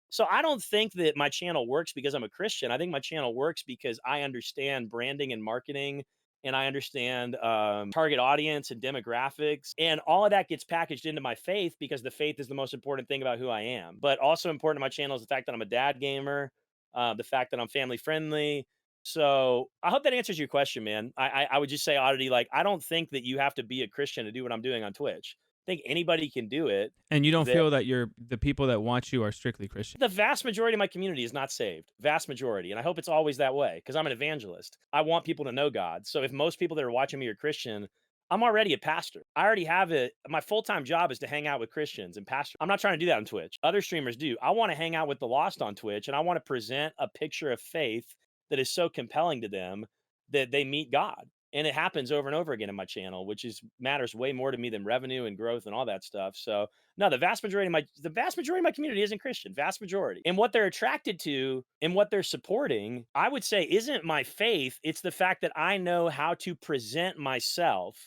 so I don't think that my channel works because I'm a Christian. I think my channel works because I understand branding and marketing, and I understand target audience and demographics. And all of that gets packaged into my faith because the faith is the most important thing about who I am. But also important to my channel is the fact that I'm a dad gamer, the fact that I'm family friendly. So I hope that answers your question, man. I would just say, Oddity, like, I don't think that you have to be a Christian to do what I'm doing on Twitch. I think anybody can do it.
And you don't feel that the people that watch you are strictly Christian?
The vast majority of my community is not saved. Vast majority. And I hope it's always that way because I'm an evangelist. I want people to know God. So if most people that are watching me are Christian, I'm already a pastor. I already have it. My full-time job is to hang out with Christians and pastor. I'm not trying to do that on Twitch. Other streamers do. I want to hang out with the lost on Twitch, and I want to present a picture of faith that is so compelling to them that they meet God. And it happens over and over again in my channel, which matters way more to me than revenue and growth and all that stuff. So no, the vast majority of my community isn't Christian, vast majority. And what they're attracted to and what they're supporting, I would say, isn't my faith. It's the fact that I know how to present myself,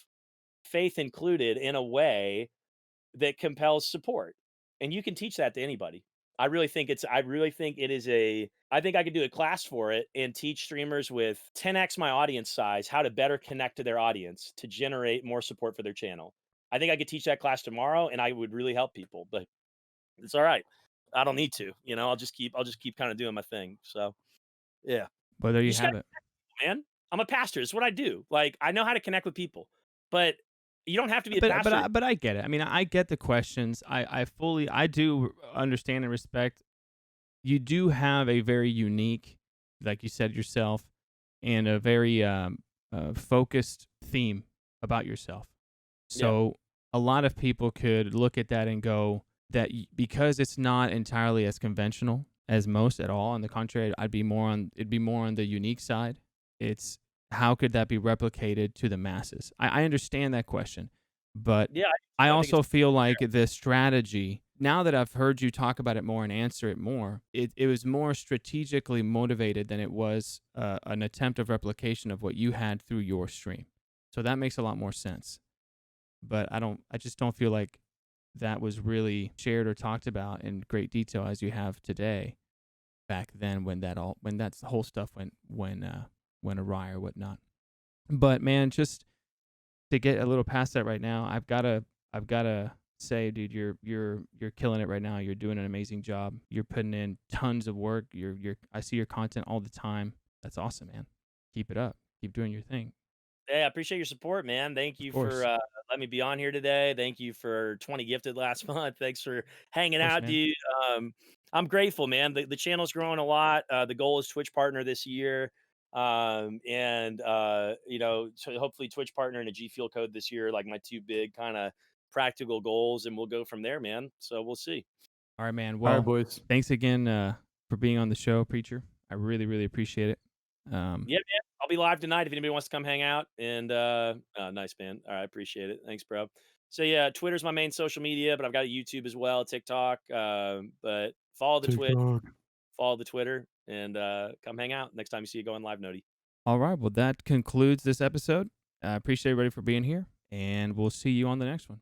faith included, in a way that compels support. And you can teach that to anybody. I think I could do a class for it and teach streamers with 10x my audience size how to better connect to their audience to generate more support for their channel. I think I could teach that class tomorrow and I would really help people, but it's all right. I don't need to, I'll just keep kind of doing my thing. So yeah.
Well, there you
just
have
gotta
it.
Man. I'm a pastor. It's what I do. Like, I know how to connect with people, but you don't have to be a pastor.
But I get it. I mean, I get the questions. I do understand and respect. You do have a very unique, like you said yourself, and a very focused theme about yourself. So a lot of people could look at that and go that because it's not entirely as conventional as most at all. On the contrary, it'd be more on the unique side. It's how could that be replicated to the masses? I understand that question, but
Yeah,
I
think
also
it's
feel like the strategy, now that I've heard you talk about it more and answer it more, it was more strategically motivated than it was an attempt of replication of what you had through your stream. So that makes a lot more sense. But I just don't feel like that was really shared or talked about in great detail as you have today back then when that whole stuff went awry or whatnot. But man, just to get a little past that right now, I've gotta say, dude, you're killing it right now. You're doing an amazing job. You're putting in tons of work. I see your content all the time. That's awesome, man. Keep it up. Keep doing your thing.
Hey, I appreciate your support, man. Thank you for letting me be on here today. Thank you for 20 gifted last month. Thanks for hanging
Of course,
out,
man.
dude. I'm grateful, man. The channel's growing a lot. The goal is Twitch partner this year. So hopefully Twitch partner and a G Fuel code this year, like my two big kind of practical goals, and we'll go from there, man. So we'll see.
All right, man.
All
Well,
right, boys.
thanks again for being on the show, Preacher. I really, really appreciate it.
Yeah, man. I'll be live tonight if anybody wants to come hang out. And nice, man. All right, appreciate it. Thanks, bro. So yeah, Twitter's my main social media, but I've got a YouTube as well, TikTok. But follow the Twitch, follow the Twitter, and come hang out next time you see it going live, Nody.
All right. Well, that concludes this episode. I appreciate everybody for being here, and we'll see you on the next one.